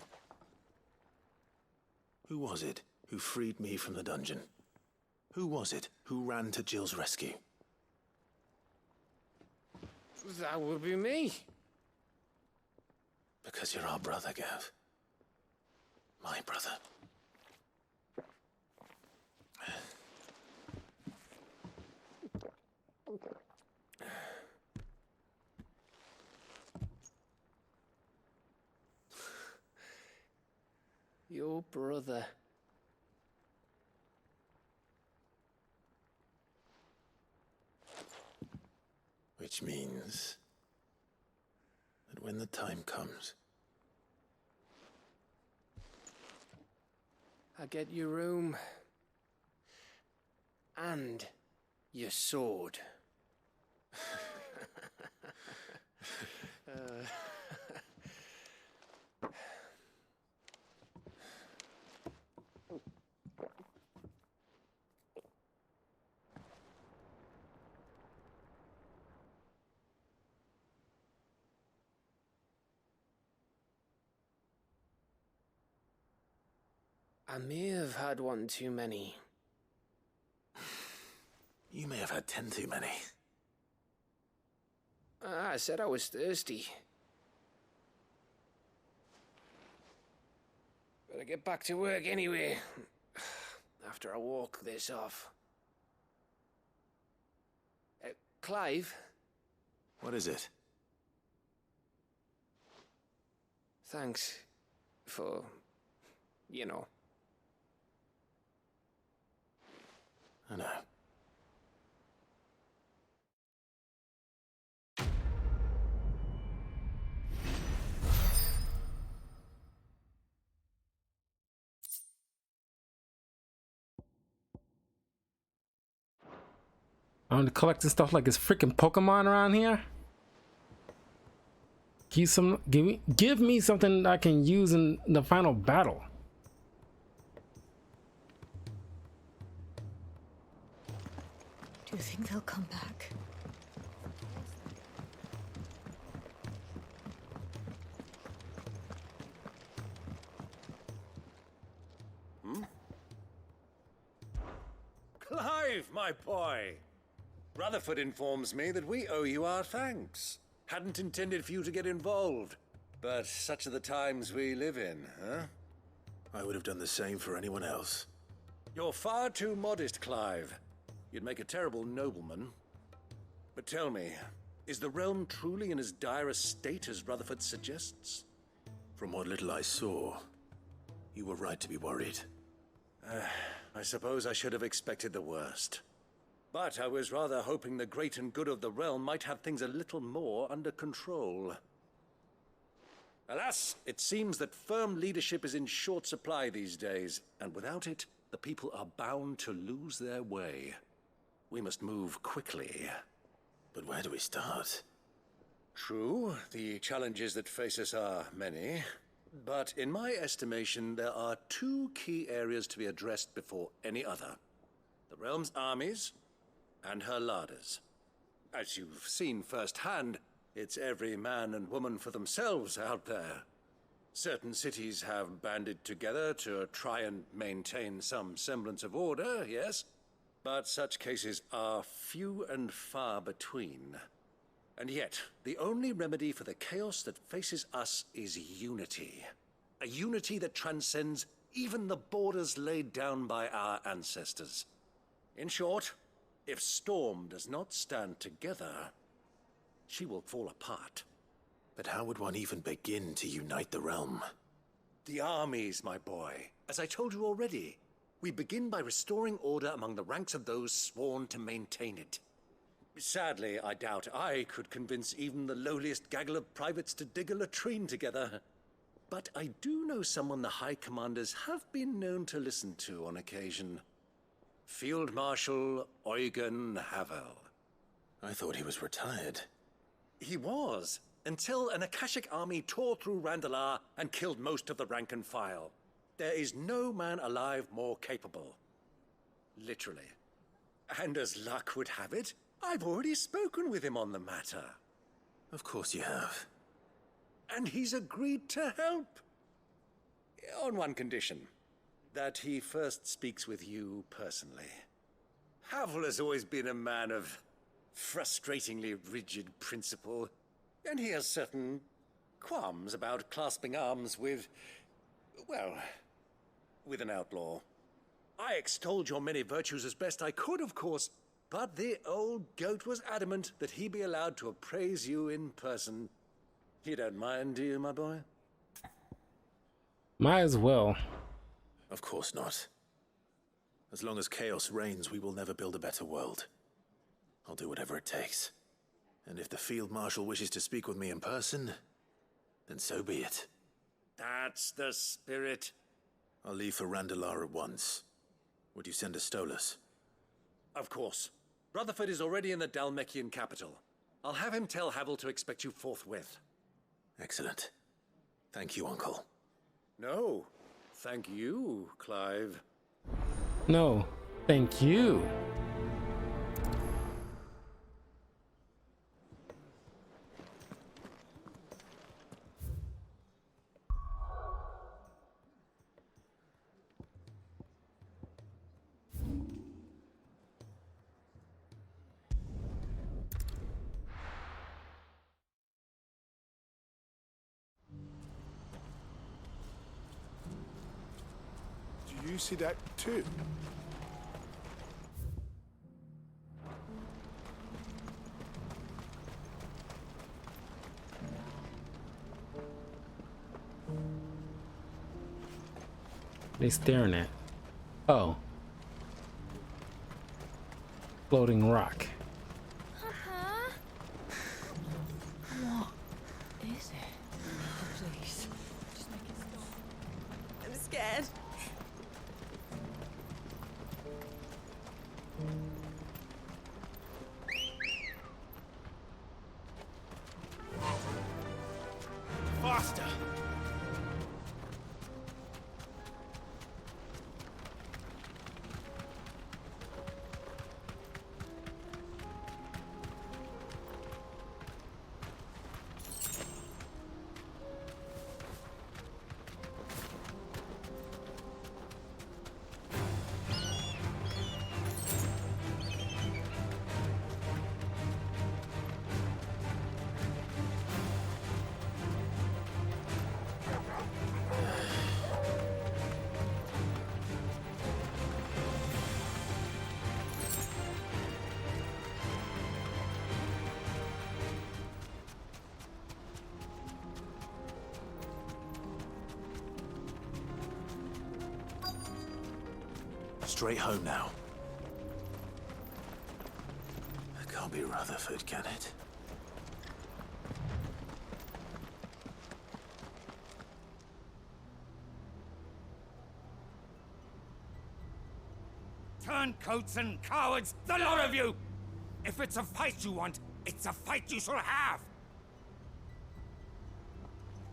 Who was it who freed me from the dungeon? Who was it who ran to Jill's rescue? That would be me. Because you're our brother, Gav. My brother. Your brother. Which means that when the time comes, I get your room. And your sword. I may have had one too many. You may have had 10 too many. I said I was thirsty. Better get back to work anyway. After I walk this off. Clive? What is it? Thanks for, you know. I know. I'm collecting stuff like it's freaking Pokemon around here. Give me something I can use in the final battle. Do you think they'll come back? Clive, my boy! Rutherford informs me that we owe you our thanks. Hadn't intended for you to get involved, but such are the times we live in, huh? I would have done the same for anyone else. You're far too modest, Clive. You'd make a terrible nobleman. But tell me, is the realm truly in as dire a state as Rutherford suggests? From what little I saw, you were right to be worried. I suppose I should have expected the worst. But I was rather hoping the great and good of the realm might have things a little more under control. Alas, it seems that firm leadership is in short supply these days, and without it, the people are bound to lose their way. We must move quickly. But where do we start? True, the challenges that face us are many, but in my estimation, there are two key areas to be addressed before any other. The realm's armies and her larders. As you've seen firsthand, it's every man and woman for themselves out there. Certain cities have banded together to try and maintain some semblance of order, yes, but such cases are few and far between. And yet, the only remedy for the chaos that faces us is unity. A unity that transcends even the borders laid down by our ancestors. In short, if Storm does not stand together, she will fall apart. But how would one even begin to unite the realm? The armies, my boy. As I told you already, we begin by restoring order among the ranks of those sworn to maintain it. Sadly, I doubt I could convince even the lowliest gaggle of privates to dig a latrine together. But I do know someone the High Commanders have been known to listen to on occasion. Field Marshal Eugen Havel. I thought he was retired. He was, until an Akashic army tore through Randalar and killed most of the rank and file. There is no man alive more capable. Literally. And as luck would have it, I've already spoken with him on the matter. Of course you have. And he's agreed to help. On one condition. That he first speaks with you personally. Havel has always been a man of frustratingly rigid principle, and he has certain qualms about clasping arms with, well, with an outlaw. I extolled your many virtues as best I could, of course, but the old goat was adamant that he be allowed to appraise you in person. You don't mind, do you, my boy? Might as well. Of course not. As long as chaos reigns, we will never build a better world. I'll do whatever it takes. And if the Field Marshal wishes to speak with me in person, then so be it. That's the spirit. I'll leave for Randalar at once. Would you send a Stolas? Of course. Rutherford is already in the Dalmekian capital. I'll have him tell Havel to expect you forthwith. Excellent. Thank you, Uncle. No, thank you, Clive. No, thank you. Do you see that too? They staring at. Oh. Floating rock. Papa? What is it? Oh, please. Just make it stop. I'm scared. Faster! Straight home now. That can't be Rutherford, can it? Turncoats and cowards, the lot of you! If it's a fight you want, it's a fight you shall have!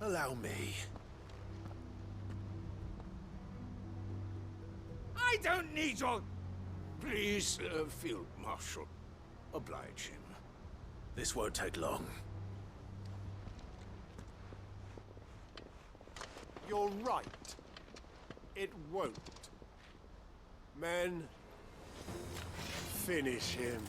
Allow me. I don't need your... Please, Field Marshal. Oblige him. This won't take long. You're right. It won't. Men, finish him.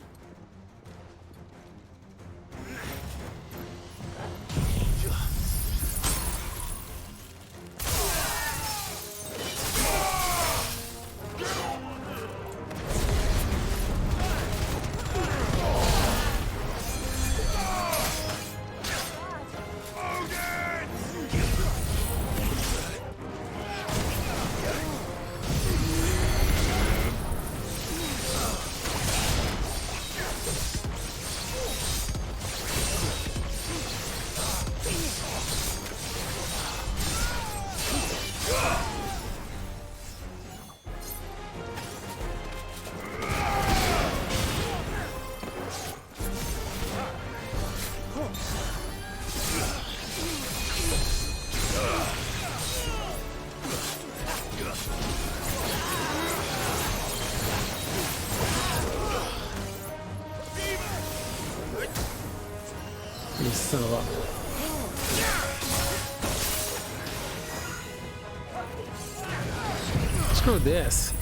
Son of a... Screw this.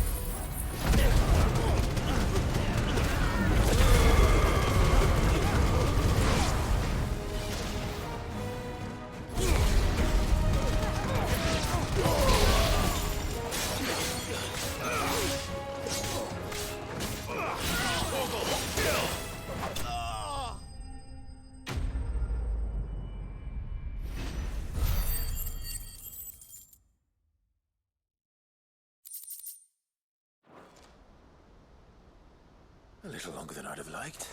A little longer than I'd have liked.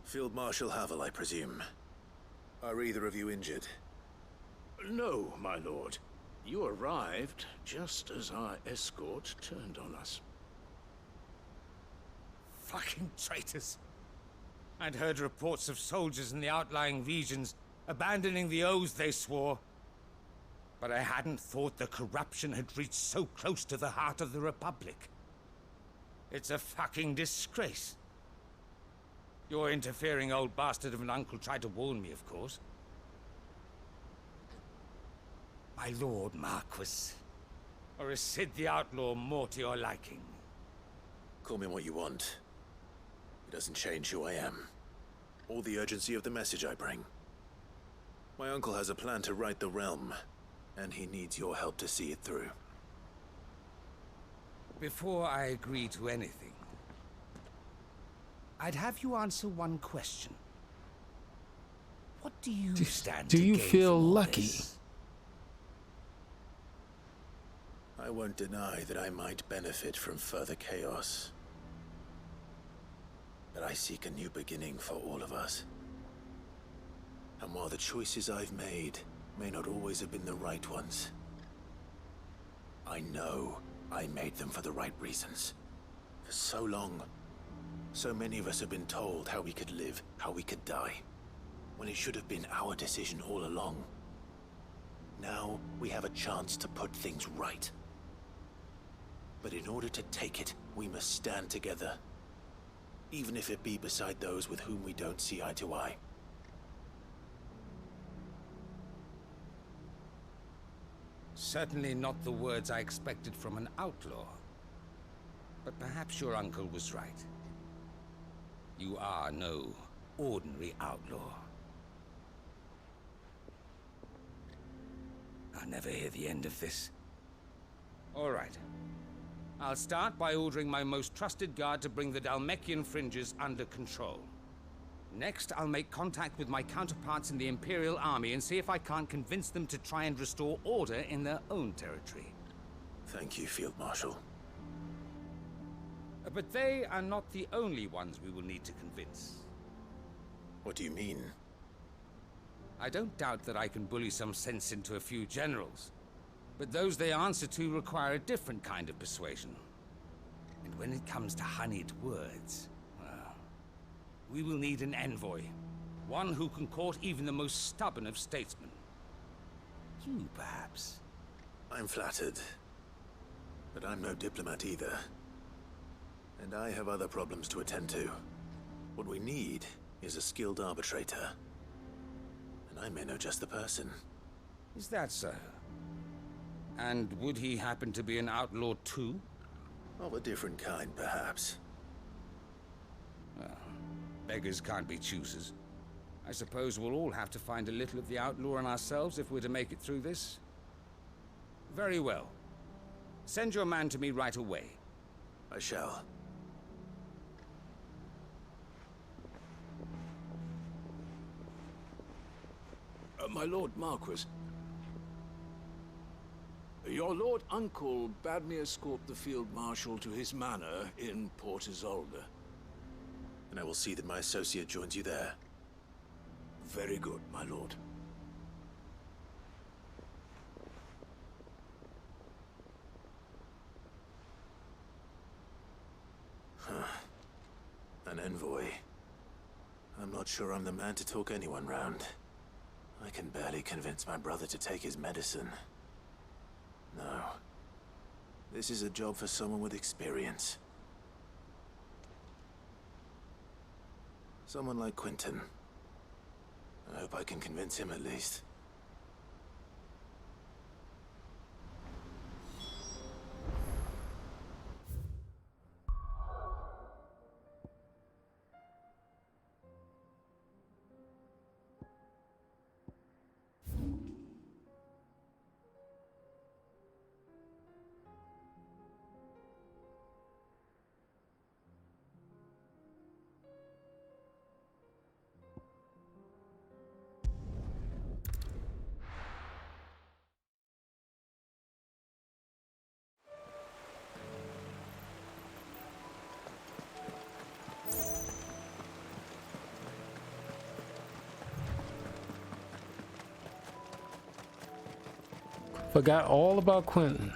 Field Marshal Havel, I presume. Are either of you injured? No, my lord. You arrived just as our escort turned on us. Fucking traitors. I'd heard reports of soldiers in the outlying regions abandoning the oaths they swore. But I hadn't thought the corruption had reached so close to the heart of the Republic. It's a fucking disgrace. Your interfering old bastard of an uncle tried to warn me, of course. My lord Marquis. Or is Sid the Outlaw more to your liking? Call me what you want. It doesn't change who I am, or the urgency of the message I bring. My uncle has a plan to right the realm, and he needs your help to see it through. Before I agree to anything, I'd have you answer one question. What do you stand to Do you gain feel from all lucky? this? I won't deny that I might benefit from further chaos. But I seek a new beginning for all of us. And while the choices I've made may not always have been the right ones, I know I made them for the right reasons. For so long, so many of us have been told how we could live, how we could die, when it should have been our decision all along. Now we have a chance to put things right. But in order to take it, we must stand together. Even if it be beside those with whom we don't see eye to eye. Certainly not the words I expected from an outlaw. But perhaps your uncle was right. You are no ordinary outlaw. I'll never hear the end of this. All right. I'll start by ordering my most trusted guard to bring the Dhalmekian fringes under control. Next, I'll make contact with my counterparts in the Imperial Army and see if I can't convince them to try and restore order in their own territory. Thank you, Field Marshal. But they are not the only ones we will need to convince. What do you mean? I don't doubt that I can bully some sense into a few generals. But those they answer to require a different kind of persuasion. And when it comes to honeyed words, well, we will need an envoy. One who can court even the most stubborn of statesmen. You, perhaps? I'm flattered. But I'm no diplomat either. And I have other problems to attend to. What we need is a skilled arbitrator. And I may know just the person. Is that so? And would he happen to be an outlaw too? Of a different kind, perhaps. Well, beggars can't be choosers. I suppose we'll all have to find a little of the outlaw in ourselves if we're to make it through this. Very well. Send your man to me right away. I shall. My Lord Marquis. Your Lord Uncle bade me escort the Field Marshal to his manor in Port Isolde. And I will see that my associate joins you there. Very good, my lord. An envoy. I'm not sure I'm the man to talk anyone round. I can barely convince my brother to take his medicine. No. This is a job for someone with experience. Someone like Quentin. I hope I can convince him at least. Forgot all about Quentin.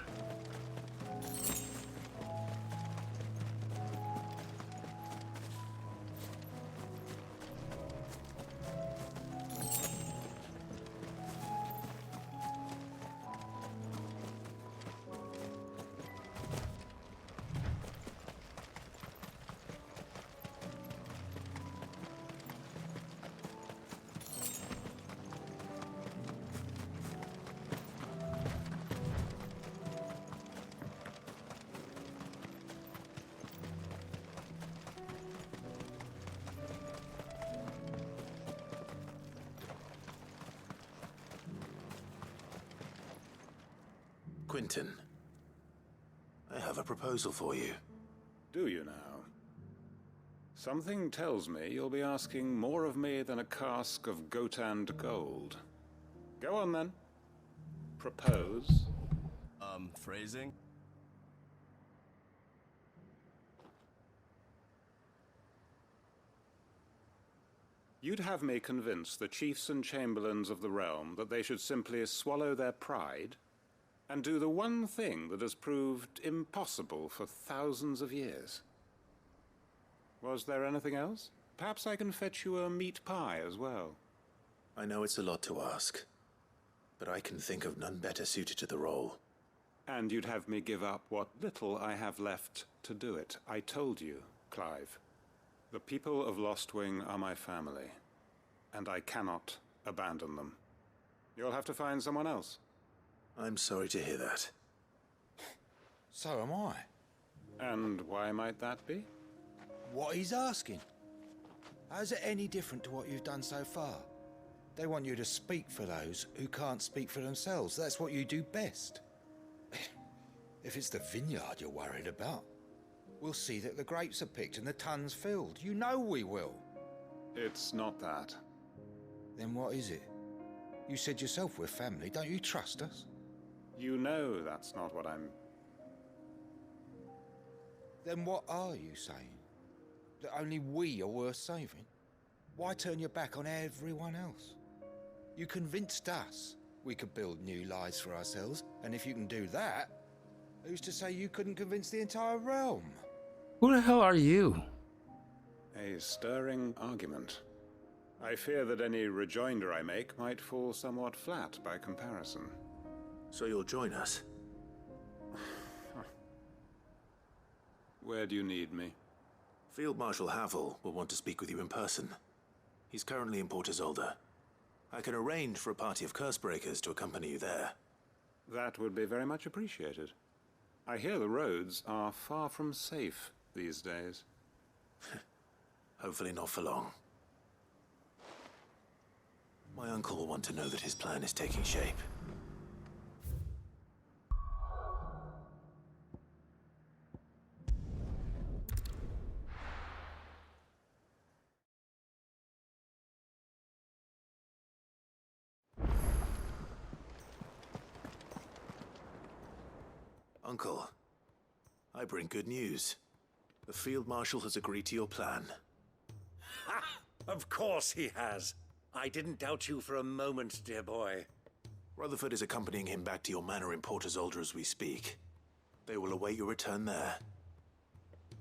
Quentin, I have a proposal for you. Do you now? Something tells me you'll be asking more of me than a cask of Gotand gold. Go on then. Propose. Phrasing? You'd have me convince the chiefs and chamberlains of the realm that they should simply swallow their pride and do the one thing that has proved impossible for thousands of years. Was there anything else? Perhaps I can fetch you a meat pie as well. I know it's a lot to ask, but I can think of none better suited to the role. And you'd have me give up what little I have left to do it. I told you, Clive. The people of Lostwing are my family, and I cannot abandon them. You'll have to find someone else. I'm sorry to hear that. So am I. And why might that be? What he's asking. How's it any different to what you've done so far? They want you to speak for those who can't speak for themselves. That's what you do best. If it's the vineyard you're worried about, we'll see that the grapes are picked and the tons filled. You know we will. It's not that. Then what is it? You said yourself we're family. Don't you trust us? You know that's not what I'm... Then what are you saying? That only we are worth saving? Why turn your back on everyone else? You convinced us. We could build new lives for ourselves, and if you can do that, who's to say you couldn't convince the entire realm? Who the hell are you? A stirring argument. I fear that any rejoinder I make might fall somewhat flat by comparison. So you'll join us? Where do you need me? Field Marshal Havel will want to speak with you in person. He's currently in Port Isolde. I can arrange for a party of Cursebreakers to accompany you there. That would be very much appreciated. I hear the roads are far from safe these days. Hopefully not for long. My uncle will want to know that his plan is taking shape. Uncle, I bring good news. The Field Marshal has agreed to your plan. Ha! Of course he has. I didn't doubt you for a moment, dear boy. Rutherford is accompanying him back to your manor in Port Isolde as we speak. They will await your return there.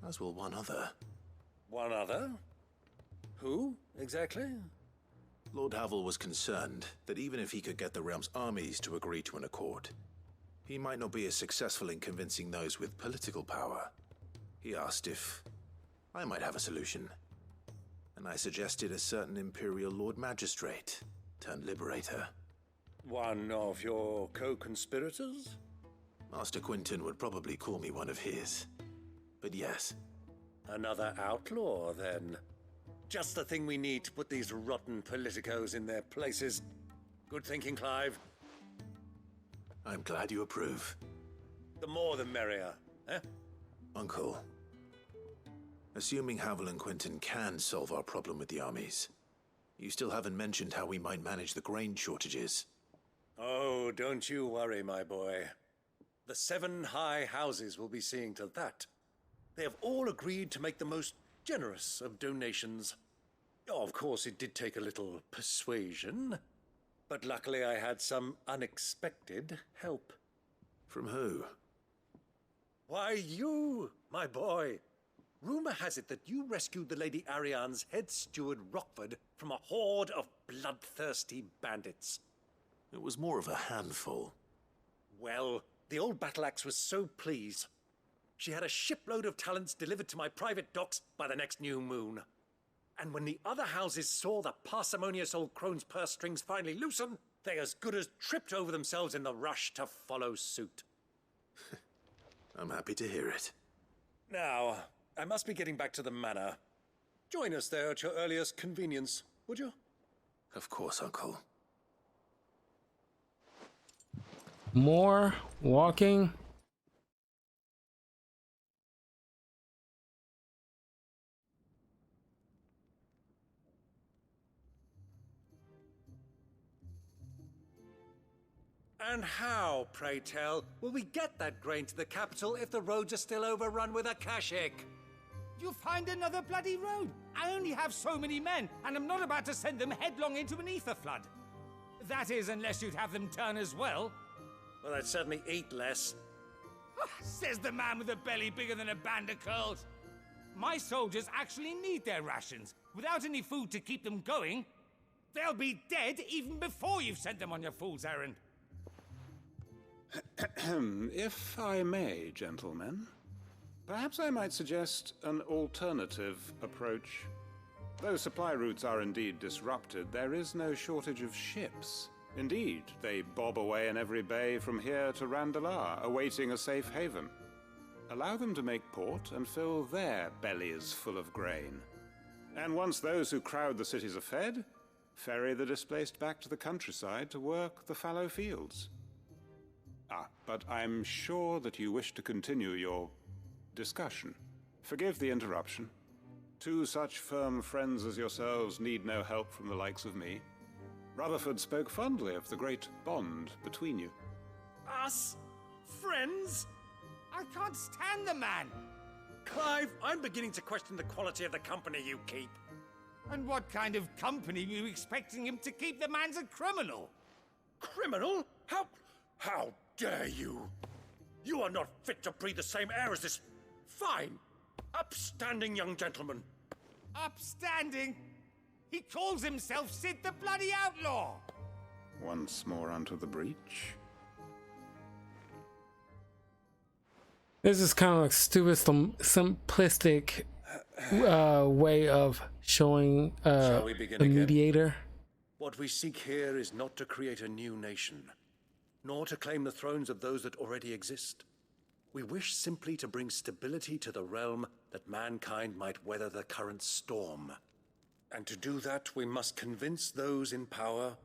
As will one other. One other? Who, exactly? Lord Havel was concerned that even if he could get the realm's armies to agree to an accord, he might not be as successful in convincing those with political power. He asked if I might have a solution, and I suggested a certain Imperial Lord Magistrate turned Liberator. One of your co-conspirators? Master Quinton would probably call me one of his, but yes. Another outlaw, then. Just the thing we need to put these rotten politicos in their places. Good thinking, Clive. I'm glad you approve. The more the merrier, eh? Uncle, assuming Havel and Quinton can solve our problem with the armies, you still haven't mentioned how we might manage the grain shortages. Oh, don't you worry, my boy. The 7 high houses will be seeing to that. They have all agreed to make the most generous of donations. Oh, of course, it did take a little persuasion. But luckily I had some unexpected help. From who? Why, you, my boy. Rumor has it that you rescued the Lady Ariane's head steward Rockford from a horde of bloodthirsty bandits. It was more of a handful. Well, the old battle axe was so pleased. She had a shipload of talents delivered to my private docks by the next new moon. And when the other houses saw the parsimonious old crone's purse strings finally loosen, they as good as tripped over themselves in the rush to follow suit. I'm happy to hear it. Now, I must be getting back to the manor. Join us there at your earliest convenience, would you? Of course, Uncle. More walking. And how, pray tell, will we get that grain to the capital if the roads are still overrun with Akashic? You'll find another bloody road. I only have so many men, and I'm not about to send them headlong into an ether flood. That is, unless you'd have them turn as well. Well, I'd certainly eat less. Says the man with a belly bigger than a band of curls. My soldiers actually need their rations. Without any food to keep them going, they'll be dead even before you've sent them on your fool's errand. If I may, gentlemen, perhaps I might suggest an alternative approach. Though supply routes are indeed disrupted, there is no shortage of ships. Indeed, they bob away in every bay from here to Randalar, awaiting a safe haven. Allow them to make port and fill their bellies full of grain. And once those who crowd the cities are fed, ferry the displaced back to the countryside to work the fallow fields. But I'm sure that you wish to continue your discussion. Forgive the interruption. 2 such firm friends as yourselves need no help from the likes of me. Rutherford spoke fondly of the great bond between you. Us? Friends? I can't stand the man! Clive, I'm beginning to question the quality of the company you keep. And what kind of company were you expecting him to keep? The man's a criminal! Criminal? How dare you? You are not fit to breathe the same air as this fine, upstanding young gentleman. Upstanding? He calls himself Sid the Bloody Outlaw! Once more onto the breach. This is kind of like stupid, simplistic way of showing Shall we begin the again? mediator. What we seek here is not to create a new nation, nor to claim the thrones of those that already exist. We wish simply to bring stability to the realm that mankind might weather the current storm. And to do that, we must convince those in power,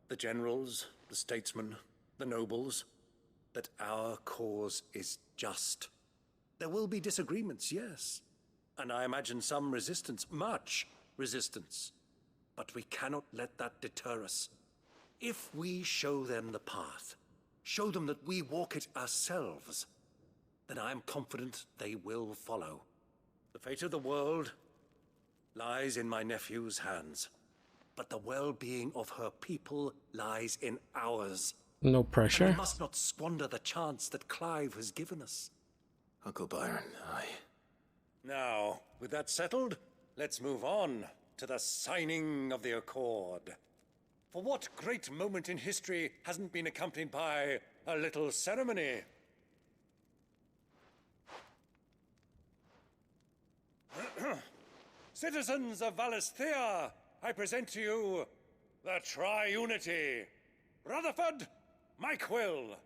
the generals, the statesmen, the nobles, that our cause is just. There will be disagreements, yes, and I imagine some resistance, much resistance. But we cannot let that deter us. If we show them the path, show them that we walk it ourselves, then I am confident they will follow. The fate of the world lies in my nephew's hands, but the well-being of her people lies in ours. No And pressure. we must not squander the chance that Clive has given us. Uncle Byron, Now, with that settled, let's move on to the signing of the Accord. For what great moment in history hasn't been accompanied by a little ceremony? Citizens of Valisthea, I present to you the Triunity. Rutherford, Mike Will.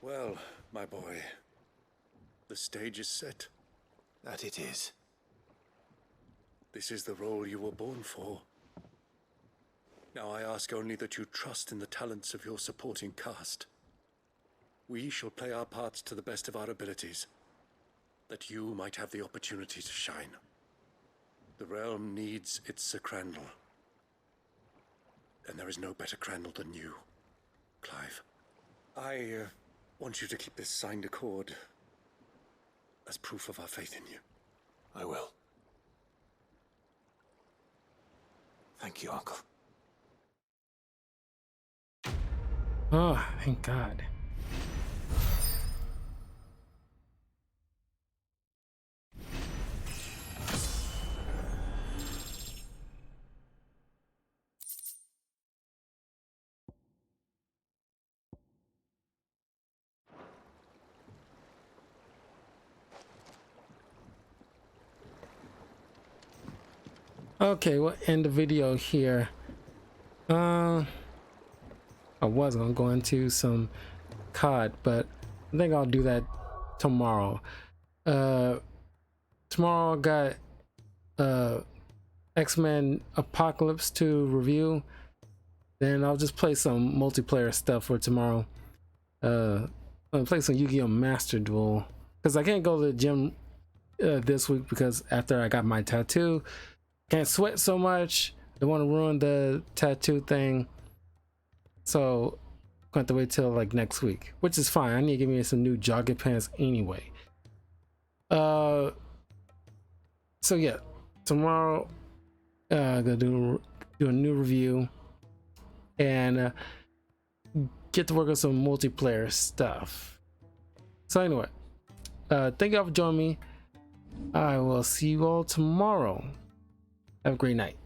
Well, my boy, the stage is set. That it is. This is the role you were born for. Now I ask only that you trust in the talents of your supporting cast. We shall play our parts to the best of our abilities, that you might have the opportunity to shine. The realm needs its Sir Crandall, and there is no better Crandall than you, Clive. I want you to keep this signed accord as proof of our faith in you. I will. Thank you, Uncle. Oh, thank God. Okay, we'll end the video here. I was gonna go into some COD, but I think I'll do that tomorrow. Tomorrow I got X-Men Apocalypse to review. Then I'll just play some multiplayer stuff for tomorrow. I'll play some Yu-Gi-Oh! Master Duel because I can't go to the gym this week because after I got my tattoo, can't sweat so much. Don't want to ruin the tattoo thing, so I'm going to have to wait till like next week, which is fine. I need to give me some new jogging pants anyway. So yeah, tomorrow gonna do a new review and get to work on some multiplayer stuff. So anyway, thank you all for joining me. I will see you all tomorrow. Have a great night.